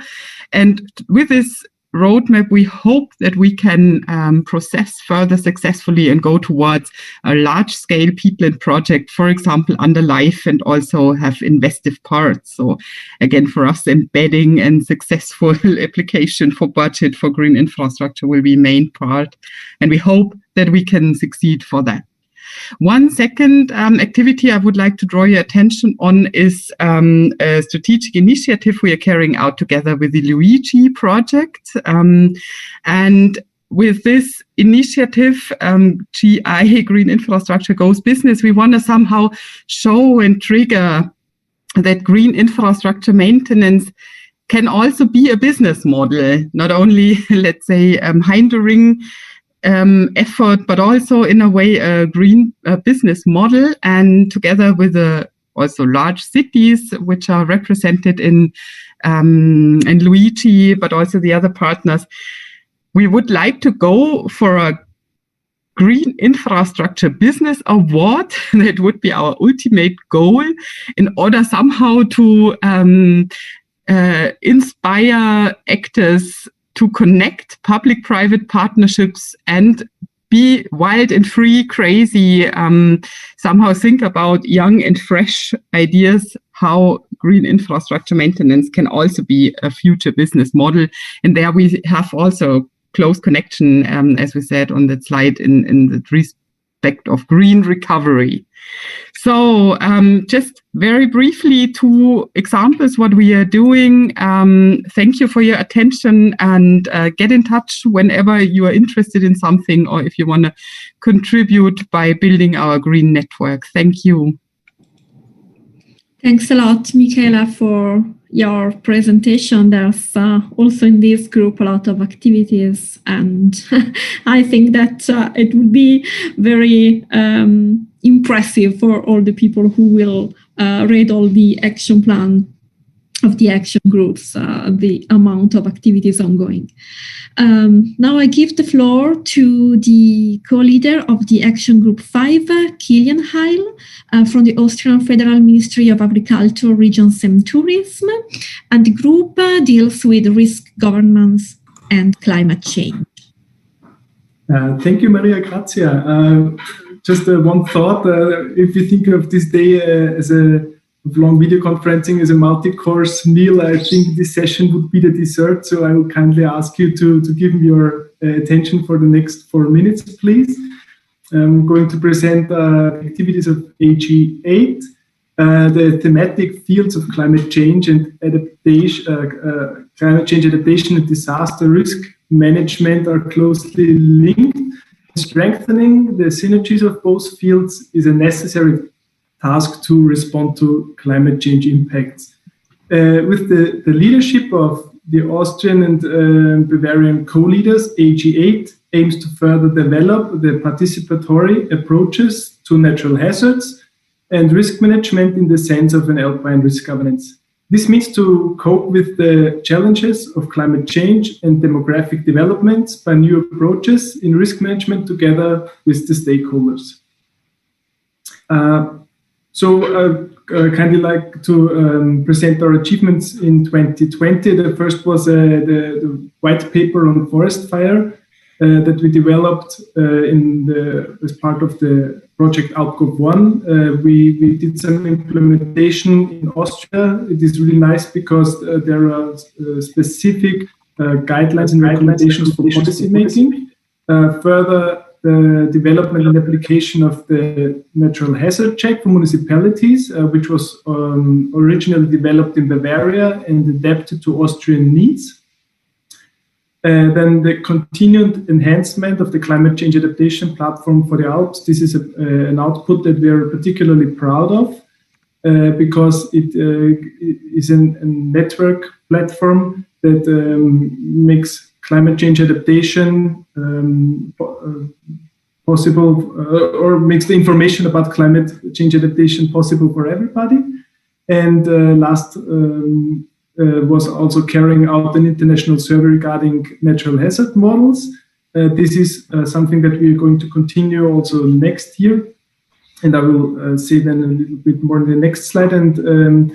And with this roadmap, we hope that we can process further successfully and go towards a large-scale peatland project, for example, under LIFE, and also have investive parts. So again, for us, embedding and successful application for budget for green infrastructure will be main part. And we hope that we can succeed for that. One second activity I would like to draw your attention on is a strategic initiative we are carrying out together with the Luigi project. And with this initiative, GI, Green Infrastructure Goes Business, we want to somehow show and trigger that green infrastructure maintenance can also be a business model, not only, let's say, hindering effort, but also in a way a green business model. And together with also large cities which are represented in Luigi, but also the other partners, we would like to go for a Green Infrastructure Business Award. That would be our ultimate goal, in order somehow to inspire actors to connect public-private partnerships and be wild and free, crazy, somehow think about young and fresh ideas, how green infrastructure maintenance can also be a future business model. And there we have also close connection, as we said on that slide, in the respect of green recovery. So just very briefly, 2 examples what we are doing. Thank you for your attention, and get in touch whenever you are interested in something or if you want to contribute by building our green network. Thank you. Thanks a lot, Michaela, for your presentation. There's also in this group a lot of activities, and I think that it would be very impressive for all the people who will read all the action plan of the action groups, the amount of activities ongoing. Now I give the floor to the co-leader of the Action Group 5, Kilian Heil, from the Austrian Federal Ministry of Agriculture, Regions and Tourism. And the group deals with risk governance and climate change. Thank you, Maria Grazia. Just one thought, if you think of this day as a long video conferencing as a multi-course meal, I think this session would be the dessert. So I will kindly ask you to give me your attention for the next 4 minutes, please. I'm going to present activities of AG8, the thematic fields of climate change and adaptation, and disaster risk management are closely linked. Strengthening the synergies of both fields is a necessary task to respond to climate change impacts. With the leadership of the Austrian and Bavarian co-leaders, AG8 aims to further develop the participatory approaches to natural hazards and risk management in the sense of an alpine risk governance. This means to cope with the challenges of climate change and demographic developments by new approaches in risk management together with the stakeholders. So I kindly like to present our achievements in 2020. The first was the white paper on forest fire that we developed as part of the project Outcop 1. We did some implementation in Austria. It is really nice because there are specific guidelines and recommendations for policy making. Further, the development and application of the natural hazard check for municipalities, which was originally developed in Bavaria and adapted to Austrian needs. Then the continued enhancement of the climate change adaptation platform for the Alps. This is an output that we are particularly proud of because it is a network platform that makes climate change adaptation possible, or makes the information about climate change adaptation possible for everybody. And last was also carrying out an international survey regarding natural hazard models. This is something that we are going to continue also next year. And I will say then a little bit more in the next slide. And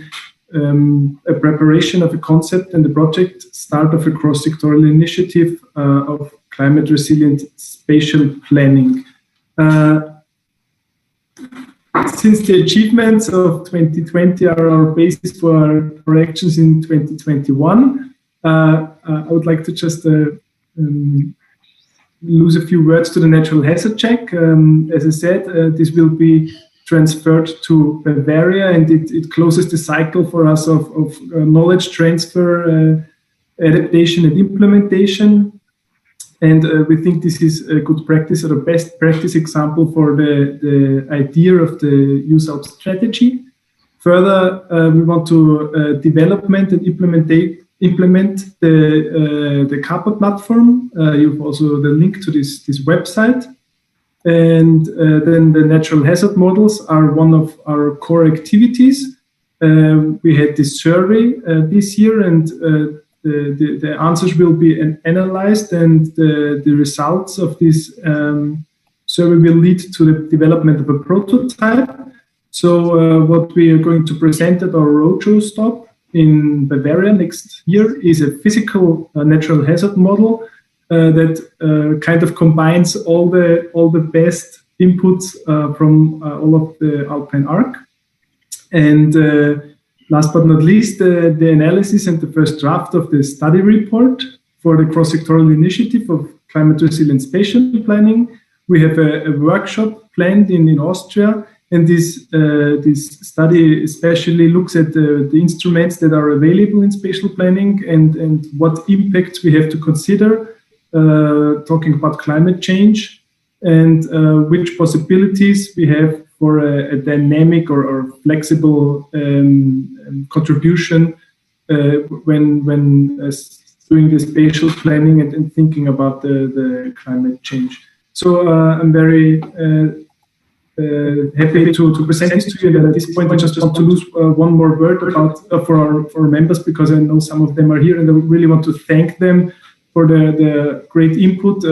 a preparation of a concept and the project start of a cross-sectoral initiative of climate resilient spatial planning. Since the achievements of 2020 are our basis for actions in 2021, I would like to just lose a few words to the natural hazard check. As I said, this will be transferred to Bavaria, and it closes the cycle for us of knowledge transfer, adaptation and implementation. And we think this is a good practice or a best practice example for the idea of the Use Alps strategy. Further, we want to development and implement the Kappa platform. You have also the link to this website. And then the natural hazard models are one of our core activities. We had this survey this year, and the answers will be analyzed, and the results of this survey will lead to the development of a prototype. So what we are going to present at our roadshow stop in Bavaria next year is a physical natural hazard model that kind of combines all the best inputs from all of the Alpine arc. And last but not least, the analysis and the first draft of the study report for the cross-sectoral initiative of climate resilient spatial planning. We have a workshop planned in Austria, and this study especially looks at the instruments that are available in spatial planning and what impacts we have to consider, talking about climate change, and which possibilities we have for a dynamic or flexible contribution when doing the spatial planning and thinking about the climate change. So I'm very happy to present this to you. And at this point, I just want to lose one more word about for our members, because I know some of them are here, and I really want to thank them for the great input.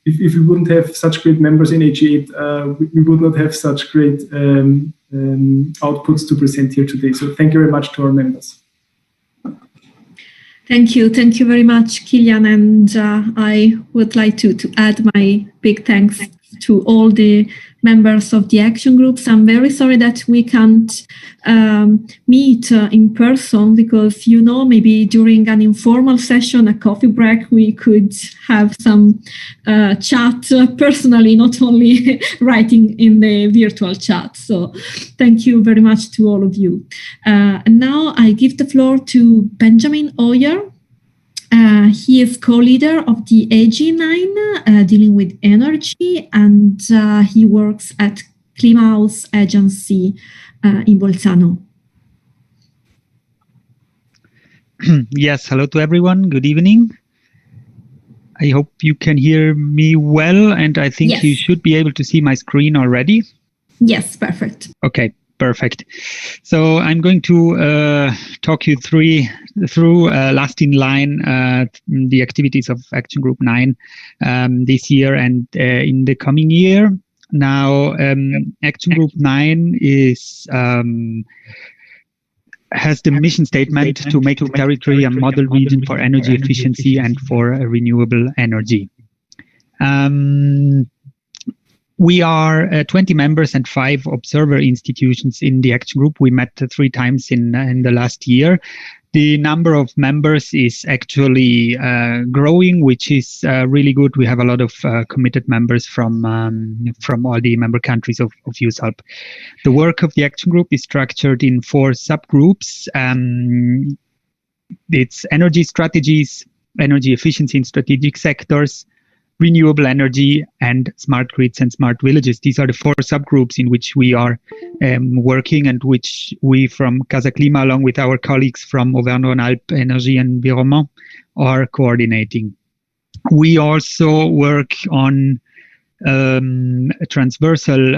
If we wouldn't have such great members in AG8, we would not have such great outputs to present here today. So thank you very much to our members. Thank you very much, Kilian. And I would like to add my big thanks to all the members of the action groups. I'm very sorry that we can't meet in person, because, you know, maybe during an informal session, a coffee break, we could have some chat personally, not only writing in the virtual chat. So thank you very much to all of you. And now I give the floor to Benjamin Oyer. He is co-leader of the AG9 dealing with energy, and he works at Klimahaus Agency in Bolzano. Yes, hello to everyone. Good evening. I hope you can hear me well, and I think you should be able to see my screen already. Yes, perfect. Okay, perfect. So I'm going to talk you through last in line the activities of Action Group 9 this year and in the coming year. Now, Action Group 9 has the mission statement to make the territory a model region for energy efficiency and for renewable energy. We are 20 members and 5 observer institutions in the Action Group. We met 3 times in the last year. The number of members is actually growing, which is really good. We have a lot of committed members from all the member countries of USALP. The work of the Action Group is structured in 4 subgroups. It's energy strategies, energy efficiency in strategic sectors, renewable energy, and smart grids and smart villages. These are the 4 subgroups in which we are working, and which we from Casa Clima, along with our colleagues from Auvergne-Rhône-Alpes Energy and Environment, are coordinating. We also work on transversal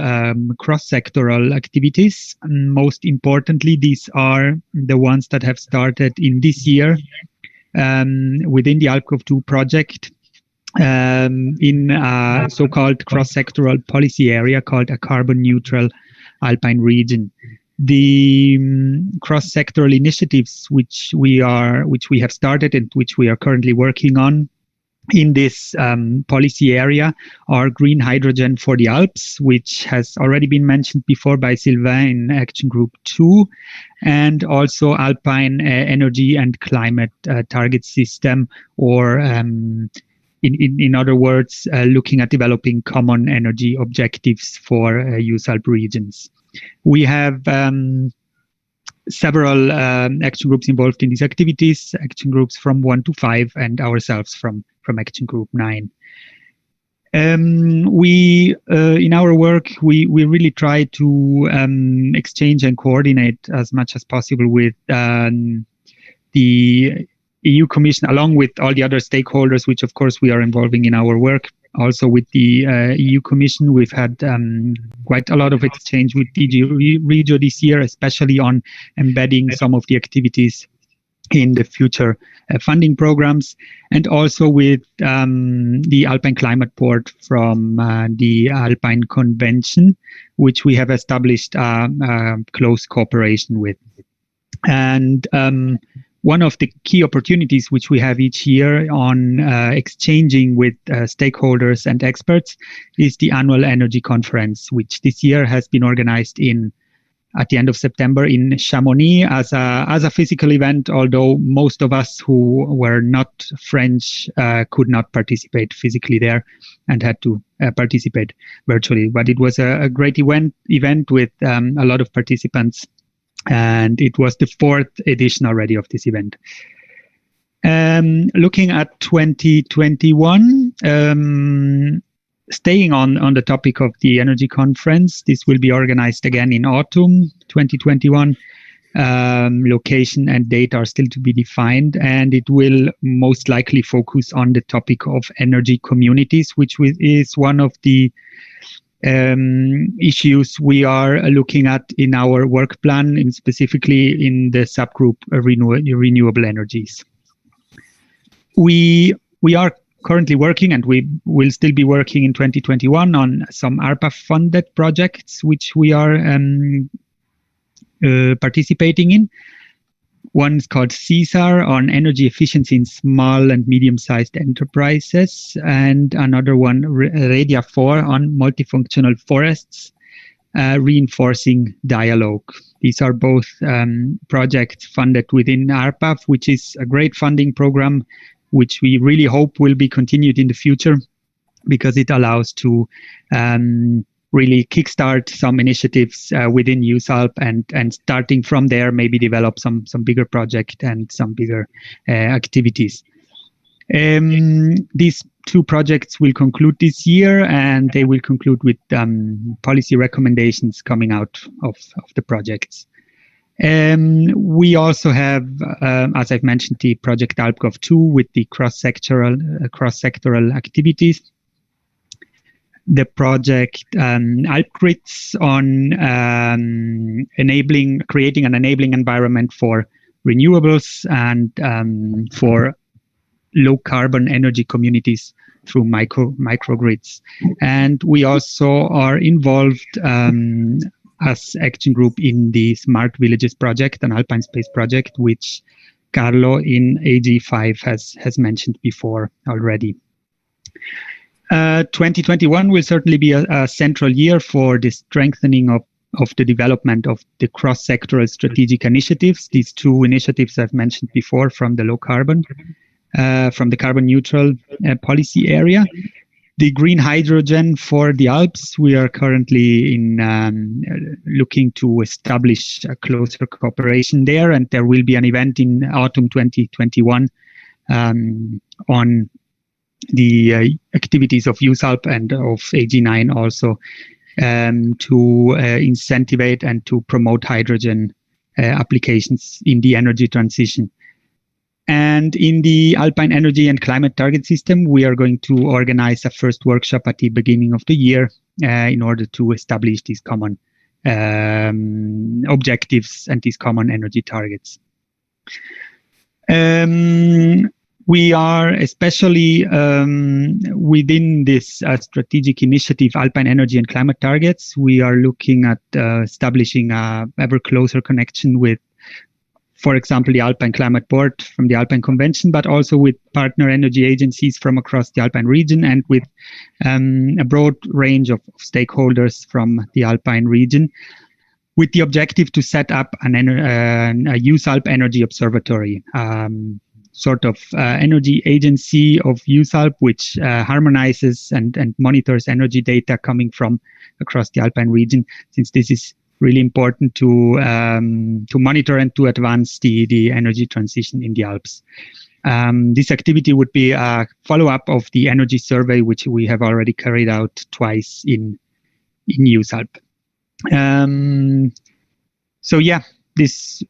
cross-sectoral activities. Most importantly, these are the ones that have started in this year within the ALPCOV2 project, in a so-called cross-sectoral policy area called a carbon-neutral alpine region. The cross-sectoral initiatives which we have started and which we are currently working on in this policy area are green hydrogen for the Alps, which has already been mentioned before by Sylvain in Action Group 2, and also alpine energy and climate target system, or in other words, looking at developing common energy objectives for USALP regions. We have several action groups involved in these activities, action groups from 1 to 5, and ourselves from Action Group 9. In our work, we really try to exchange and coordinate as much as possible with the EU Commission, along with all the other stakeholders, which of course we are involving in our work. Also with the EU Commission, we've had quite a lot of exchange with DG Région this year, especially on embedding some of the activities in the future funding programs, and also with the Alpine Climate Board from the Alpine Convention, which we have established close cooperation with. And one of the key opportunities which we have each year on exchanging with stakeholders and experts is the annual energy conference, which this year has been organized at the end of September in Chamonix as a physical event, although most of us who were not French could not participate physically there and had to participate virtually. But it was a great event with a lot of participants. And it was the 4th edition already of this event. Looking at 2021, staying on the topic of the energy conference, this will be organized again in autumn 2021. Location and date are still to be defined, and it will most likely focus on the topic of energy communities, which is one of the issues we are looking at in our work plan, and specifically in the subgroup renewable energies. We are currently working, and we will still be working in 2021 on some ARPA-funded projects, which we are participating in. One is called CSAR on energy efficiency in small and medium-sized enterprises, and another one, REDIA 4, on multifunctional forests, reinforcing dialogue. These are both projects funded within ARPA, which is a great funding program, which we really hope will be continued in the future, because it allows to really kickstart some initiatives within USALP, and starting from there, maybe develop some bigger project and some bigger activities. These 2 projects will conclude this year, and they will conclude with policy recommendations coming out of the projects. We also have, as I've mentioned, the project ALPGov 2 with the cross-sectoral activities. The project AlpGrids on creating an enabling environment for renewables and for low carbon energy communities through microgrids. And we also are involved as action group in the Smart Villages project, an alpine space project, which Carlo in AG5 has mentioned before already. 2021 will certainly be a central year for the strengthening of the development of the cross-sectoral strategic initiatives. These 2 initiatives I've mentioned before from the low carbon, from the carbon neutral policy area. The green hydrogen for the Alps, we are currently looking to establish a closer cooperation there, and there will be an event in autumn 2021 on the activities of USALP and of AG9 also to incentivize and to promote hydrogen applications in the energy transition. And in the Alpine Energy and Climate Target System, we are going to organize a first workshop at the beginning of the year in order to establish these common objectives and these common energy targets. We are especially within this strategic initiative, Alpine Energy and Climate Targets, we are looking at establishing a ever closer connection with, for example, the Alpine Climate Board from the Alpine Convention, but also with partner energy agencies from across the Alpine region, and with a broad range of stakeholders from the Alpine region, with the objective to set up a USALP Energy Observatory, sort of energy agency of USALP, which harmonizes and monitors energy data coming from across the Alpine region, since this is really important to monitor and to advance the energy transition in the Alps. This activity would be a follow-up of the energy survey, which we have already carried out twice in USALP. So yeah, this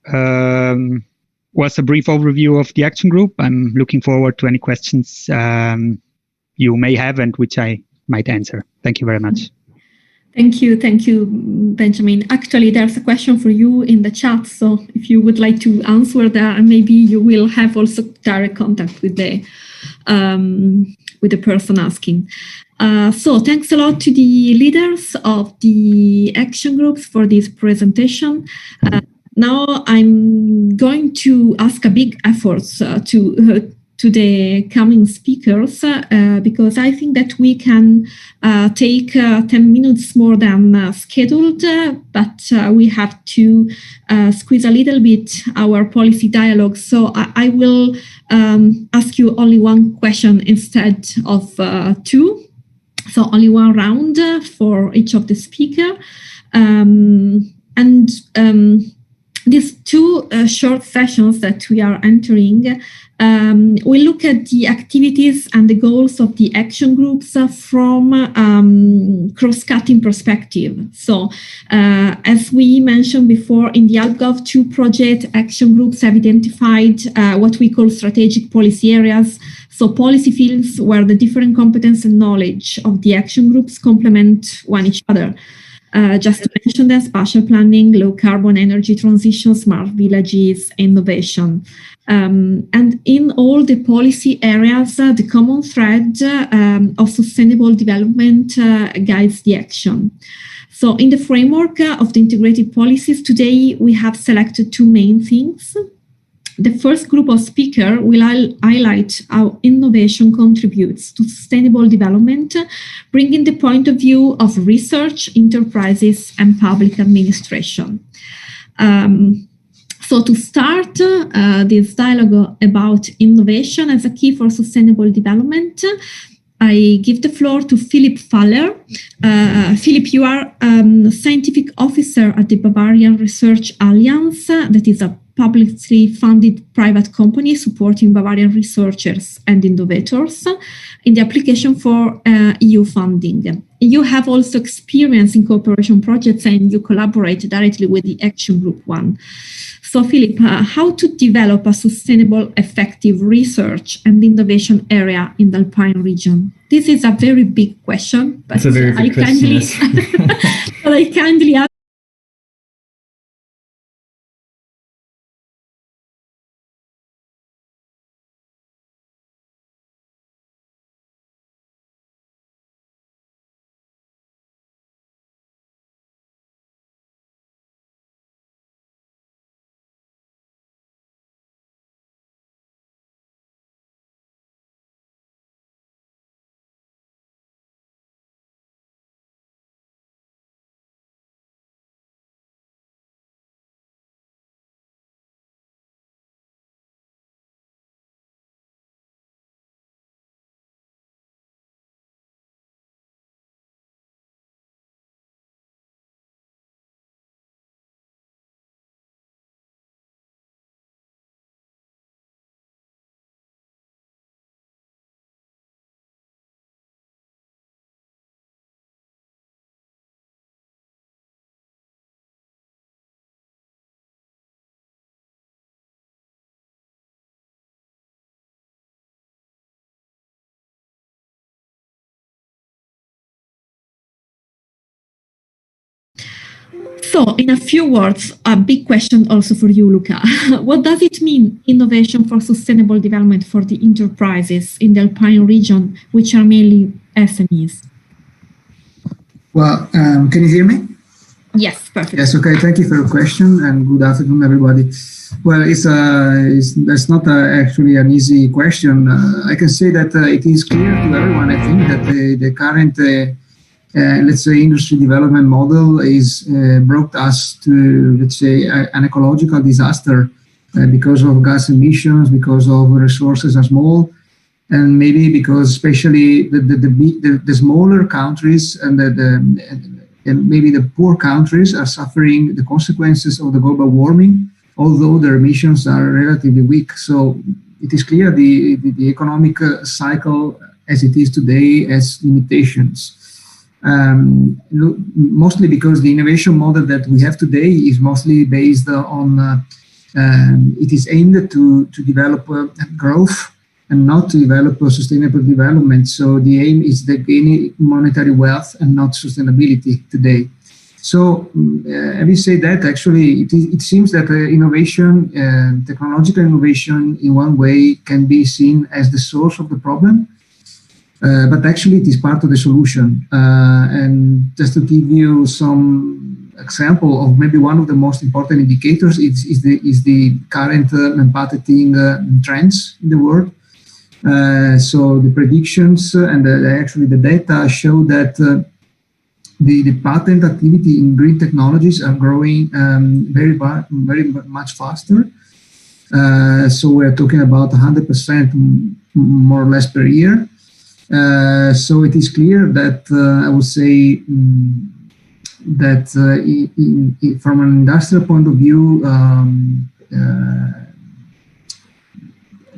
was a brief overview of the action group. I'm looking forward to any questions you may have and which I might answer. Thank you very much. Thank you, Benjamin. Actually, there's a question for you in the chat, so if you would like to answer that, and maybe you will have also direct contact with the person asking. So thanks a lot to the leaders of the action groups for this presentation. now I'm going to ask a big effort to the coming speakers because I think that we can take 10 minutes more than scheduled, but we have to squeeze a little bit our policy dialogue. So I will ask you only one question instead of two. So only one round for each of the speaker. These two short sessions that we are entering, we look at the activities and the goals of the action groups from cross-cutting perspective. So as we mentioned before, in the AlpGov2 project, action groups have identified what we call strategic policy areas. So policy fields where the different competence and knowledge of the action groups complement each other. Just to mention them: spatial planning, low carbon energy transition, smart villages, innovation. And in all the policy areas, the common thread of sustainable development guides the action. So in the framework of the integrated policies, today we have selected two main things. The first group of speakers will highlight how innovation contributes to sustainable development, bringing the point of view of research, enterprises, and public administration. So to start this dialogue about innovation as a key for sustainable development, I give the floor to Philipp Faller. Philipp, you are scientific officer at the Bavarian Research Alliance, that is a publicly funded private company supporting Bavarian researchers and innovators in the application for EU funding. You have also experience in cooperation projects and you collaborate directly with the Action Group 1. So Philipp, how to develop a sustainable, effective research and innovation area in the Alpine region? This is a very big question, but it's a very big question, yes. But I kindly ask. So, in a few words, a big question also for you, Luca. What does it mean, innovation for sustainable development for the enterprises in the Alpine region, which are mainly SMEs? Well, can you hear me? Yes, perfect. Yes, okay. Thank you for your question and good afternoon, everybody. Well, that's not actually an easy question. I can say that it is clear to everyone, I think, that the current let's say industry development model is brought us to, let's say, an ecological disaster because of gas emissions, because of resources are small, and maybe because especially the smaller countries and and maybe the poor countries are suffering the consequences of the global warming, although their emissions are relatively weak. So it is clear the economic cycle as it is today has limitations. Mostly because the innovation model that we have today is mostly based on, it is aimed to develop growth and not to develop sustainable development. So the aim is the gaining monetary wealth and not sustainability today. So having said that, actually, it seems that innovation, technological innovation in one way can be seen as the source of the problem. But actually it is part of the solution. And just to give you some example of maybe one of the most important indicators is the current marketing trends in the world. So the predictions and actually the data show that the patent activity in green technologies are growing very much faster. So we're talking about 100% more or less per year. So it is clear that I would say that from an industrial point of view,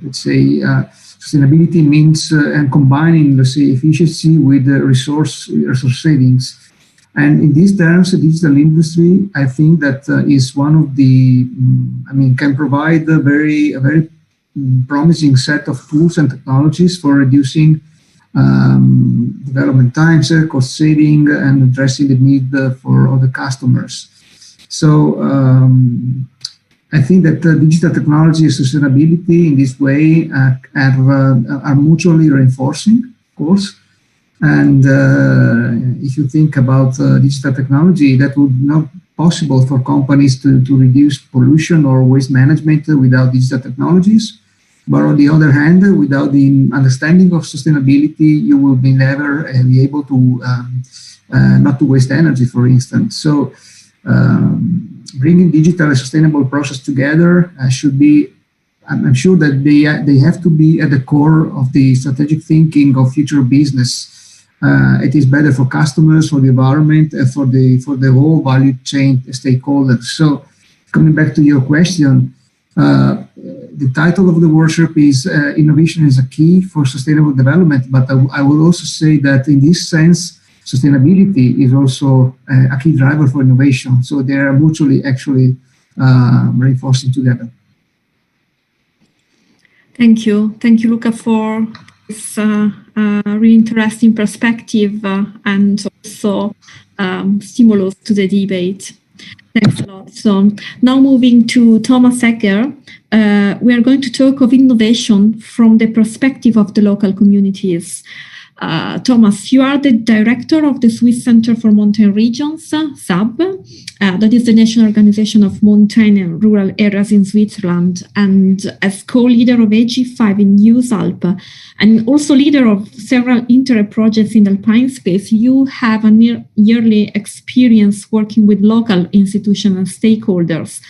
let's say sustainability means and combining, let's say, efficiency with resource savings. And in these terms, the digital industry, I think that is one of the, can provide a very promising set of tools and technologies for reducing development times, cost saving, and addressing the need for all the customers. So I think that digital technology and sustainability in this way are mutually reinforcing, of course. And if you think about digital technology, that would not be possible for companies to reduce pollution or waste management without digital technologies. But on the other hand, without the understanding of sustainability, you will never be able to not to waste energy, for instance. So bringing digital and sustainable process together should be, I'm sure that they have to be at the core of the strategic thinking of future business. It is better for customers, for the environment, for the whole value chain stakeholders. So coming back to your question, the title of the workshop is Innovation is a Key for Sustainable Development, but I will also say that in this sense, sustainability is also a key driver for innovation. So they are mutually actually reinforcing together. Thank you, Luca, for this really interesting perspective and also stimulus to the debate. Thanks a lot. So now moving to Thomas Egger, we are going to talk of innovation from the perspective of the local communities. Thomas, you are the director of the Swiss Center for Mountain Regions, SAB, that is the National Organization of Mountain and Rural Areas in Switzerland, and as co-leader of AG5 in USALP, and also leader of several Interreg projects in the alpine space. You have a yearly experience working with local institutions and stakeholders,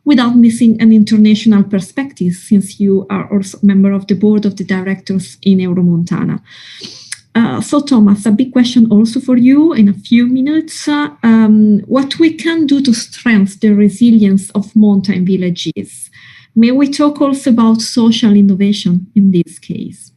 without missing an international perspective, since you are also a member of the board of the directors in Euromontana. So Thomas, a big question also for you in a few minutes. What we can do to strengthen the resilience of mountain villages? May we talk also about social innovation in this case?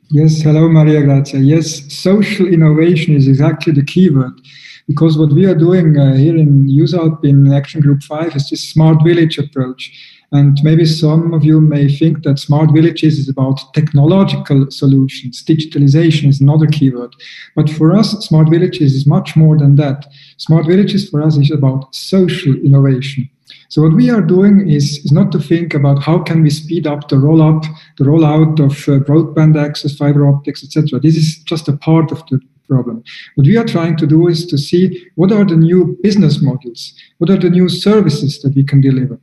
Yes, hello Maria Grazia. Yes, social innovation is exactly the keyword, because what we are doing here in USALP in Action Group 5 is this smart village approach. And maybe some of you may think that smart villages is about technological solutions. Digitalization is another keyword. But for us, smart villages is much more than that. Smart villages for us is about social innovation. So what we are doing is not to think about how can we speed up the rollout of broadband access, fiber optics, etc. This is just a part of the problem. What we are trying to do is to see what are the new business models, what are the new services that we can deliver.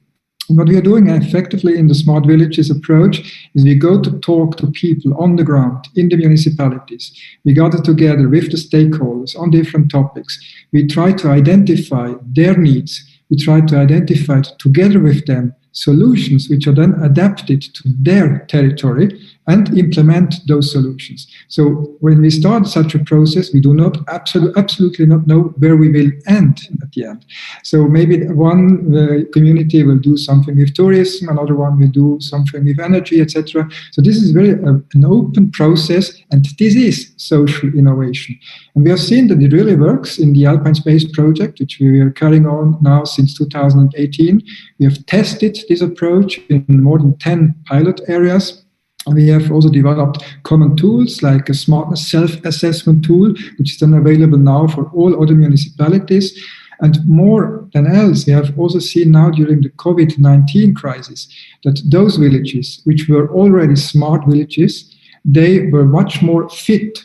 And what we are doing effectively in the Smart Villages approach is we go to talk to people on the ground in the municipalities. We gather together with the stakeholders on different topics. We try to identify their needs. We try to identify together with them solutions which are then adapted to their territory and implement those solutions. So when we start such a process, we do not absolutely not know where we will end at the end. So maybe one community will do something with tourism, another one will do something with energy, etc. So this is very an open process, and this is social innovation. And we have seen that it really works in the Alpine Space project, which we are carrying on now since 2018. We have tested this approach in more than 10 pilot areas. We have also developed common tools like a smartness self-assessment tool, which is then available now for all other municipalities. And more than else, we have also seen now during the COVID-19 crisis that those villages, which were already smart villages, they were much more fit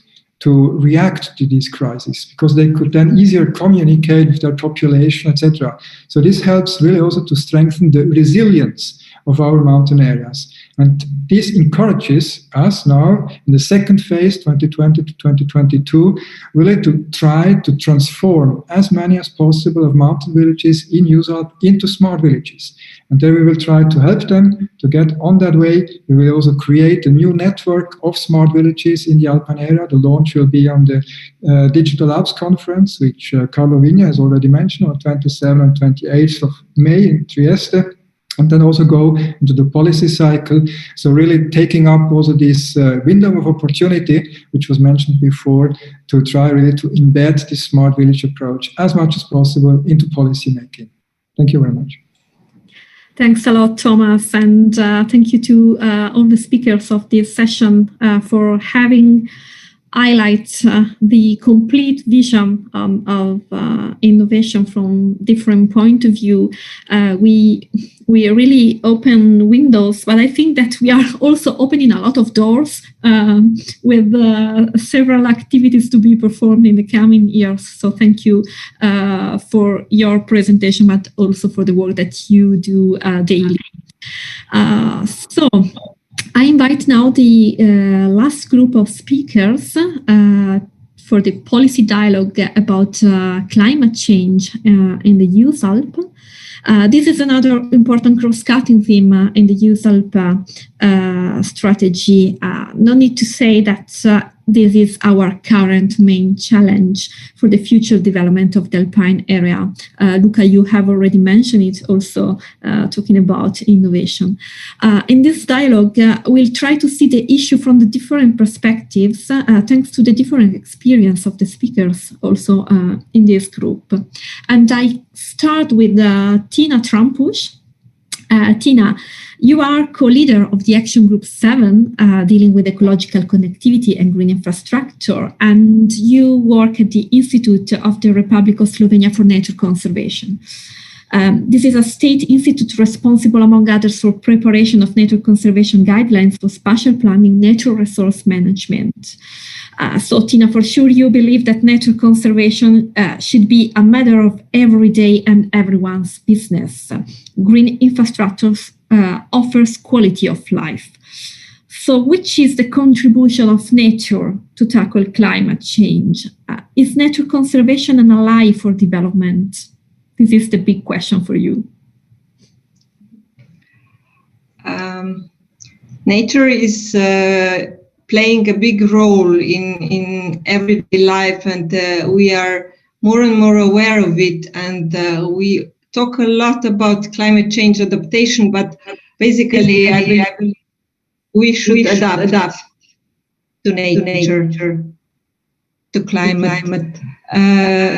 to react to these crises, because they could then easier communicate with their population, etc. So this helps really also to strengthen the resilience of our mountain areas. And this encourages us now in the second phase, 2020 to 2022, really to try to transform as many as possible of mountain villages in USALP into smart villages. And there we will try to help them to get on that way. We will also create a new network of smart villages in the Alpine area. The launch will be on the Digital Alps Conference, which Carlo Vigna has already mentioned, on 27th and 28th of May in Trieste. And then also go into the policy cycle. So really taking up also this window of opportunity, which was mentioned before, to try really to embed this smart village approach as much as possible into policy making. Thank you very much. Thanks a lot, Thomas, and thank you to all the speakers of this session for having highlight the complete vision of innovation from different point of view. We really open windows, but I think that we are also opening a lot of doors with several activities to be performed in the coming years. So thank you for your presentation, but also for the work that you do daily. So I invite now the last group of speakers for the policy dialogue about climate change in the USALP. This is another important cross-cutting theme in the USALP strategy. No need to say that this is our current main challenge for the future development of the Alpine area. Luca, you have already mentioned it, also talking about innovation. In this dialogue, we'll try to see the issue from the different perspectives, thanks to the different experience of the speakers also in this group. And I start with Tina Trampusch. Tina, you are co-leader of the Action Group 7, dealing with ecological connectivity and green infrastructure, and you work at the Institute of the Republic of Slovenia for Nature Conservation. This is a state institute responsible, among others, for preparation of nature conservation guidelines for spatial planning, natural resource management. So, Tina, for sure you believe that nature conservation should be a matter of everyday and everyone's business. Green infrastructures offers quality of life. So which is the contribution of nature to tackle climate change? Is nature conservation an ally for development? This is the big question for you. Nature is playing a big role in everyday life, and we are more and more aware of it. And we talk a lot about climate change adaptation, but basically, I believe we should adapt to nature, to climate.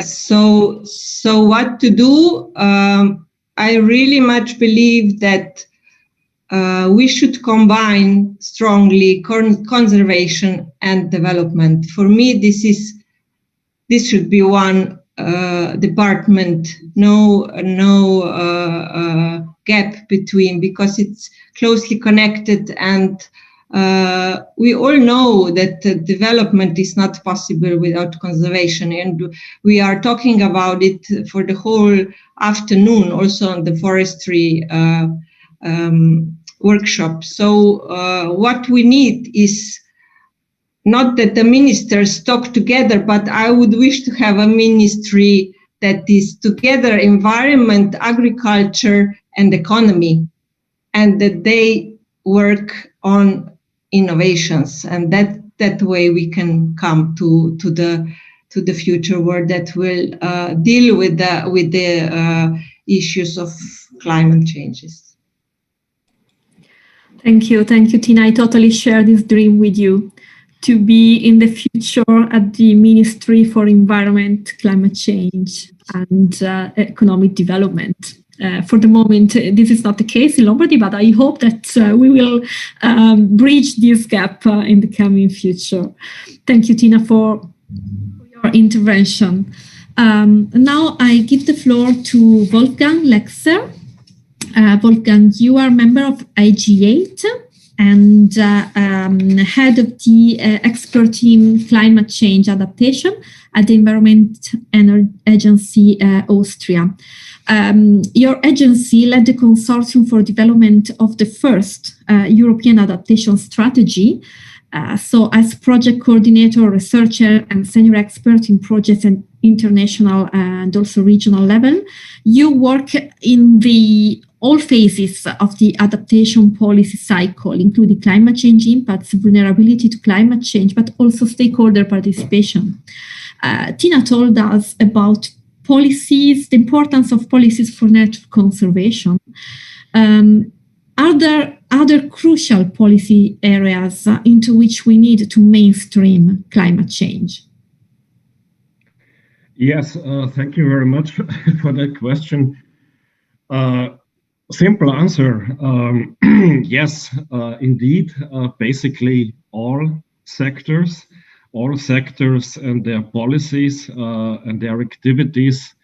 So what to do? I really much believe that we should combine strongly conservation and development. For me, this should be one department, no gap between, because it's closely connected, and we all know that development is not possible without conservation, and we are talking about it for the whole afternoon, also on the forestry workshop. So what we need is not that the ministers talk together, but I would wish to have a ministry that is together environment, agriculture, and economy, and that they work on innovations, and that way we can come to the future world that will deal with the issues of climate changes. Thank you, Tina. I totally share this dream with you, to be in the future at the Ministry for Environment, Climate Change, and Economic Development. For the moment, this is not the case in Lombardy, but I hope that we will bridge this gap in the coming future. Thank you, Tina, for your intervention. Now I give the floor to Wolfgang Lexer. Wolfgang, you are a member of IG8, and head of the expert team climate change adaptation at the Environment Agency Austria. Your agency led the consortium for development of the first European adaptation strategy. So as project coordinator, researcher, and senior expert in projects at international and also regional level, you work in all phases of the adaptation policy cycle, including climate change impacts, vulnerability to climate change, but also stakeholder participation. Tina told us about policies, the importance of policies for nature conservation. Are there other crucial policy areas into which we need to mainstream climate change? Yes, thank you very much for that question. Simple answer, yes, indeed, basically all sectors and their policies and their activities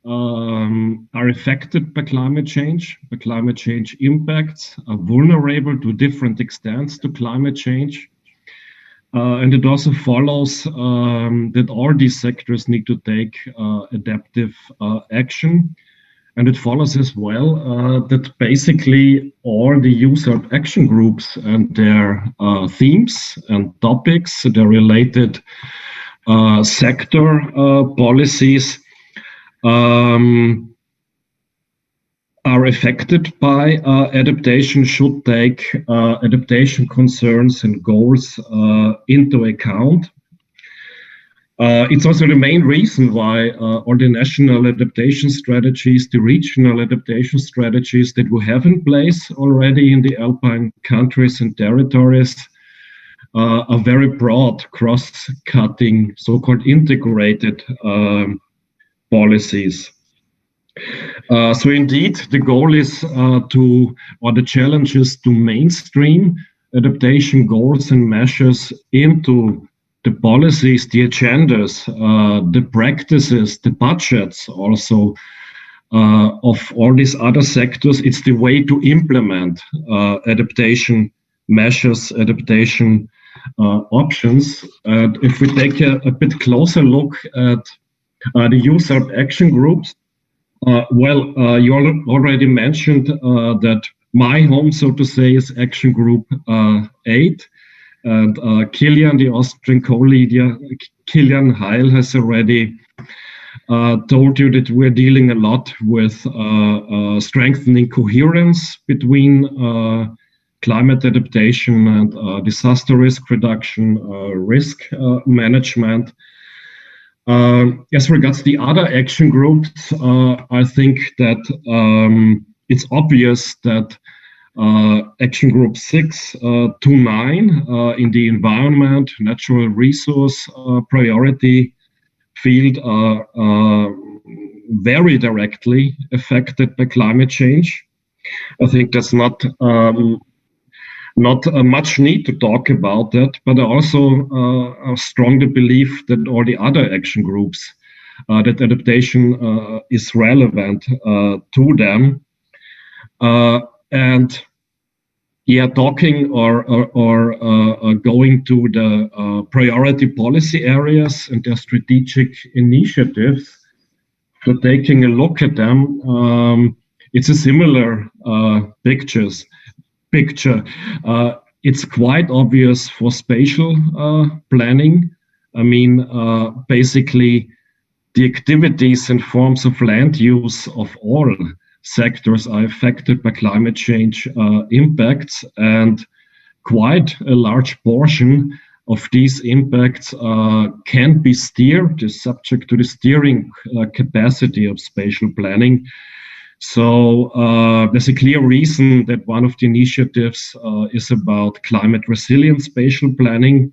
are affected by climate change. The climate change impacts are vulnerable to different extents to climate change. And it also follows that all these sectors need to take adaptive action. And it follows as well that basically all the user action groups and their themes and topics, their related sector policies are affected by adaptation, should take adaptation concerns and goals into account. It's also the main reason why all the national adaptation strategies, the regional adaptation strategies that we have in place already in the Alpine countries and territories are very broad, cross-cutting, so-called integrated policies. So indeed, the goal is the challenge is to mainstream adaptation goals and measures into the policies, the agendas, the practices, the budgets also of all these other sectors. It's the way to implement adaptation measures, adaptation options. And if we take a bit closer look at the user action groups, you already mentioned that my home, so to say, is Action Group 8. And Kilian, the Austrian co-leader, Kilian Heil, has already told you that we're dealing a lot with strengthening coherence between climate adaptation and disaster risk reduction, risk management. As regards the other action groups, I think that it's obvious that Action Group 6 to 9 in the environment, natural resource priority field are very directly affected by climate change. I think there's not much need to talk about that, but I also strongly believe that all the other action groups, that adaptation is relevant to them. And yeah, talking or going to the priority policy areas and their strategic initiatives, so taking a look at them, it's a similar picture. It's quite obvious for spatial planning. I mean, basically, the activities and forms of land use of all sectors are affected by climate change impacts, and quite a large portion of these impacts can be steered, is subject to the steering capacity of spatial planning. So there's a clear reason that one of the initiatives is about climate resilient spatial planning.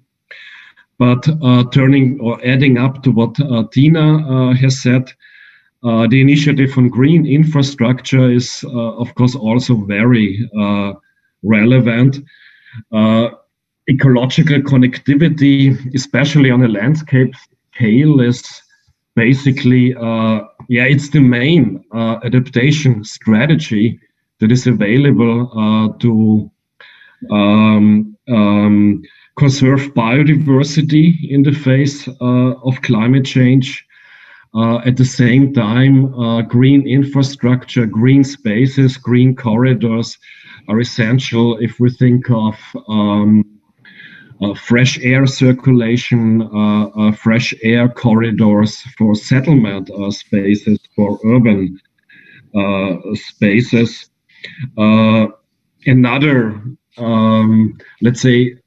But turning or adding up to what Tina has said, the initiative on green infrastructure is, of course, also very relevant. Ecological connectivity, especially on a landscape scale, is basically, it's the main adaptation strategy that is available to conserve biodiversity in the face of climate change. At the same time, green infrastructure, green spaces, green corridors are essential if we think of fresh air circulation, fresh air corridors for settlement spaces, for urban spaces. Another, let's say,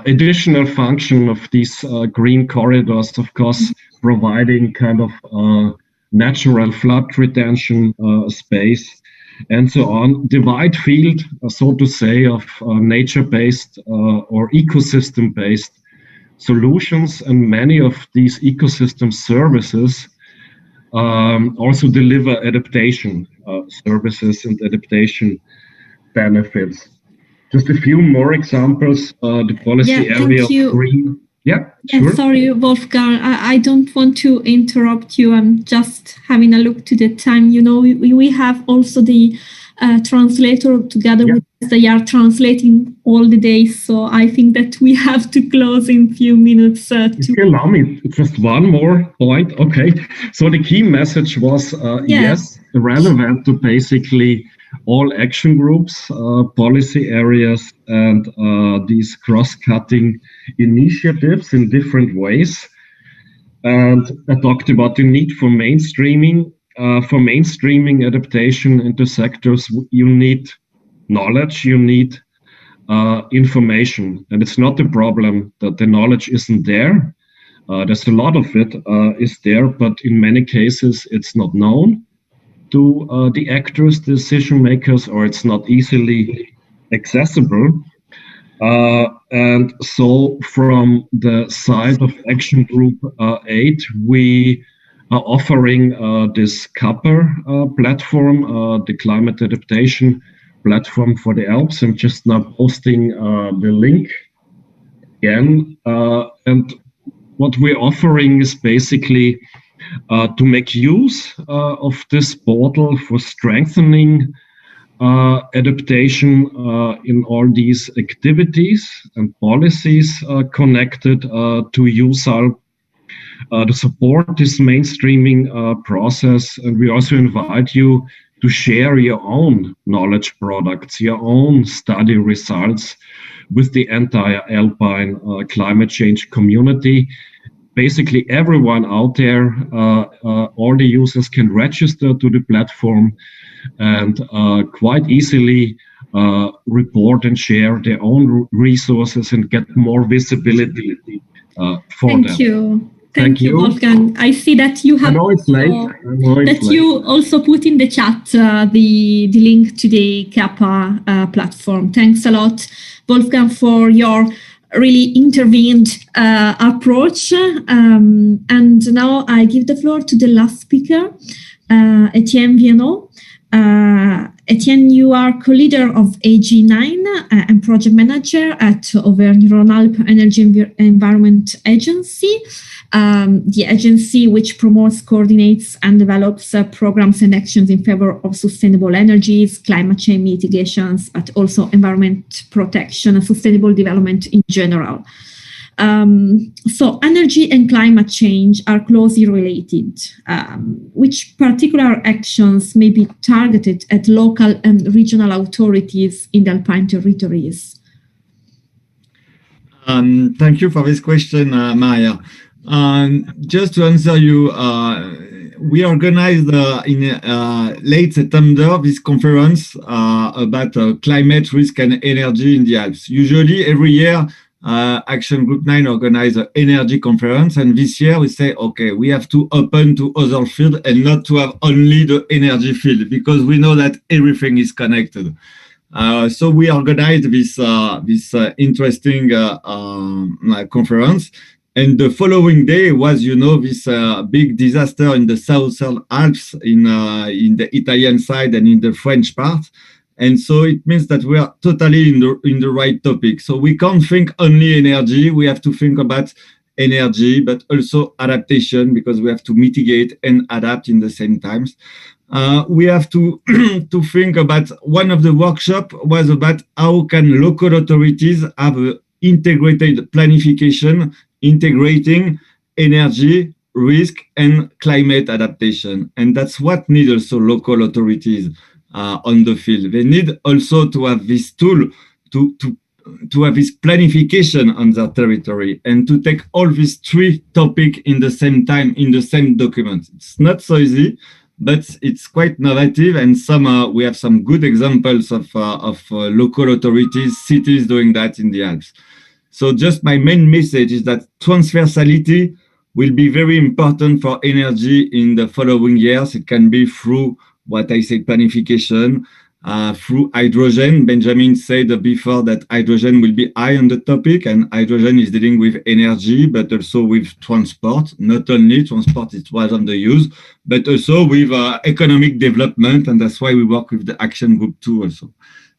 additional function of these green corridors, of course, providing kind of natural flood retention space, and so on. The wide field, so to say, of nature-based or ecosystem-based solutions, and many of these ecosystem services also deliver adaptation services and adaptation benefits. Just a few more examples. The policy area of green. Yeah, sure. Sorry, Wolfgang, I don't want to interrupt you. I'm just having a look to the time. You know, we have also the translator together with us. They are translating all the day, so I think that we have to close in a few minutes. If you allow me just one more point. Okay, so the key message was yes, relevant to basically all action groups, policy areas, and these cross-cutting initiatives in different ways. And I talked about the need for mainstreaming. For mainstreaming adaptation into sectors, you need knowledge, you need information. And it's not a problem that the knowledge isn't there. There's a lot of it is there, but in many cases it's not known to the actors, decision makers, or it's not easily accessible. And so from the side of Action Group 8, we are offering this CAPER platform, the climate adaptation platform for the Alps. I'm just now posting the link again. And what we're offering is basically to make use of this portal for strengthening adaptation in all these activities and policies connected to USALP, to support this mainstreaming process. And we also invite you to share your own knowledge products, your own study results with the entire alpine climate change community. Basically, everyone out there, all the users can register to the platform and quite easily report and share their own resources and get more visibility for them. Thank you, Wolfgang. I see that you have. I know it's late. You also put in the chat the link to the CAPA platform. Thanks a lot, Wolfgang, for your really intervened approach. And now I give the floor to the last speaker, Etienne Viennot. Etienne, you are co-leader of AG9 and project manager at Auvergne-Rhône-Alpes Energy Environment Agency, the agency which promotes, coordinates, and develops programs and actions in favor of sustainable energies, climate change mitigations, but also environment protection and sustainable development in general. So energy and climate change are closely related. Which particular actions may be targeted at local and regional authorities in the Alpine territories? Thank you for this question, Maria. Just to answer you, we organized in late September this conference about climate risk and energy in the Alps. Usually every year, Action Group 9 organizes an energy conference, and this year we say, okay, we have to open to other fields and not to have only the energy field, because we know that everything is connected. So we organized this interesting conference, and the following day was, this big disaster in the Southern Alps, in the Italian side and in the French part. And so it means that we are totally in the right topic. So we can't think only energy. We have to think about energy, but also adaptation, because we have to mitigate and adapt in the same times. we have to to think about, one of the workshop was about how can local authorities have an integrated planification, integrating energy, risk, and climate adaptation. And that's what need also local authorities on the field. They need also to have this tool to have this planification on their territory and to take all these three topics in the same time, in the same document. It's not so easy, but it's quite innovative, and we have some good examples of local authorities, cities doing that in the Alps. So just my main message is that transversality will be very important for energy in the following years. It can be through what I say, planification, through hydrogen. Benjamin said before that hydrogen will be high on the topic, and hydrogen is dealing with energy, but also with transport. Not only transport, it was on the use, but also with economic development, and that's why we work with the Action Group 2 also.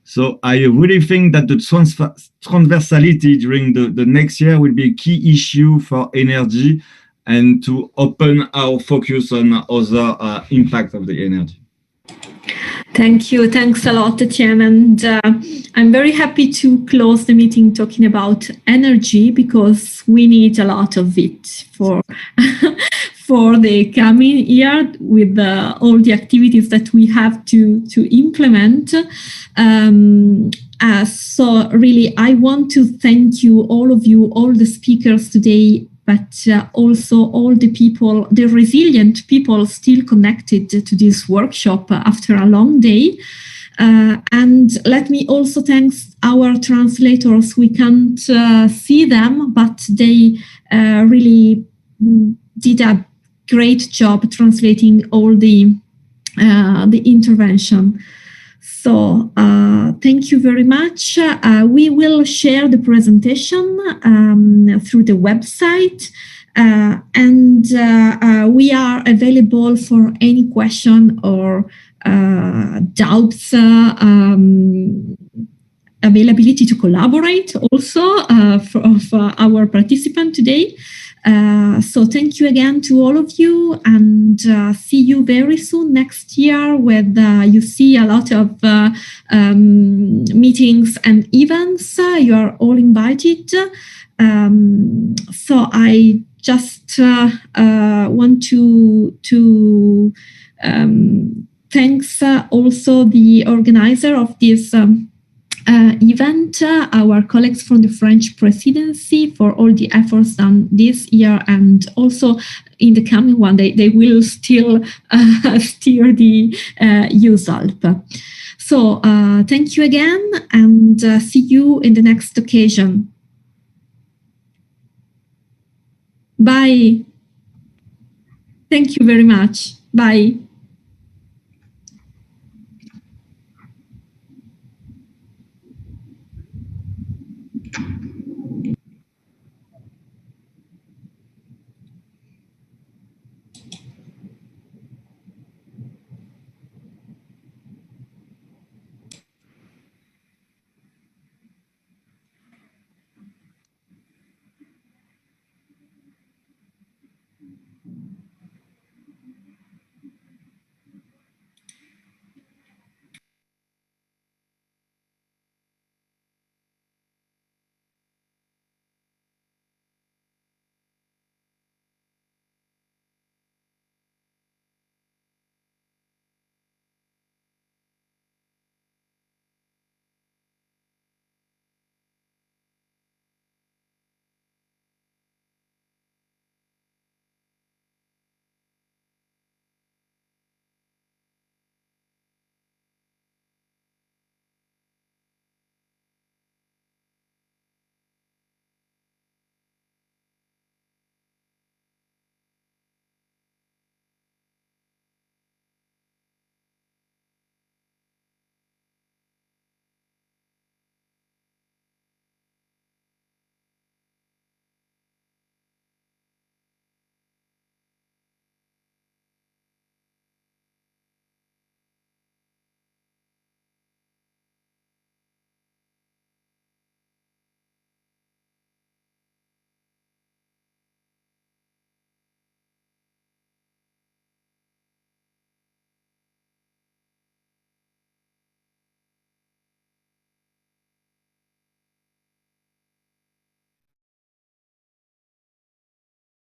So I really think that the transversality during the next year will be a key issue for energy, and to open our focus on other impact of the energy. Thank you. Thanks a lot, Etienne. And I'm very happy to close the meeting talking about energy, because we need a lot of it for for the coming year with all the activities that we have to implement. So really, I want to thank you, all the speakers today, but also all the people, the resilient people still connected to this workshop after a long day. And let me also thank our translators. We can't see them, but they really did a great job translating all the intervention. So thank you very much. We will share the presentation through the website, and we are available for any question or doubts, availability to collaborate also for our participant today. So thank you again to all of you, and see you very soon next year, with you see a lot of meetings and events. You are all invited. So I just want to thanks also the organizer of this event, our colleagues from the French presidency, for all the efforts done this year, and also in the coming one, they will still steer the USALP. So thank you again, and see you in the next occasion. Bye. Thank you very much. Bye.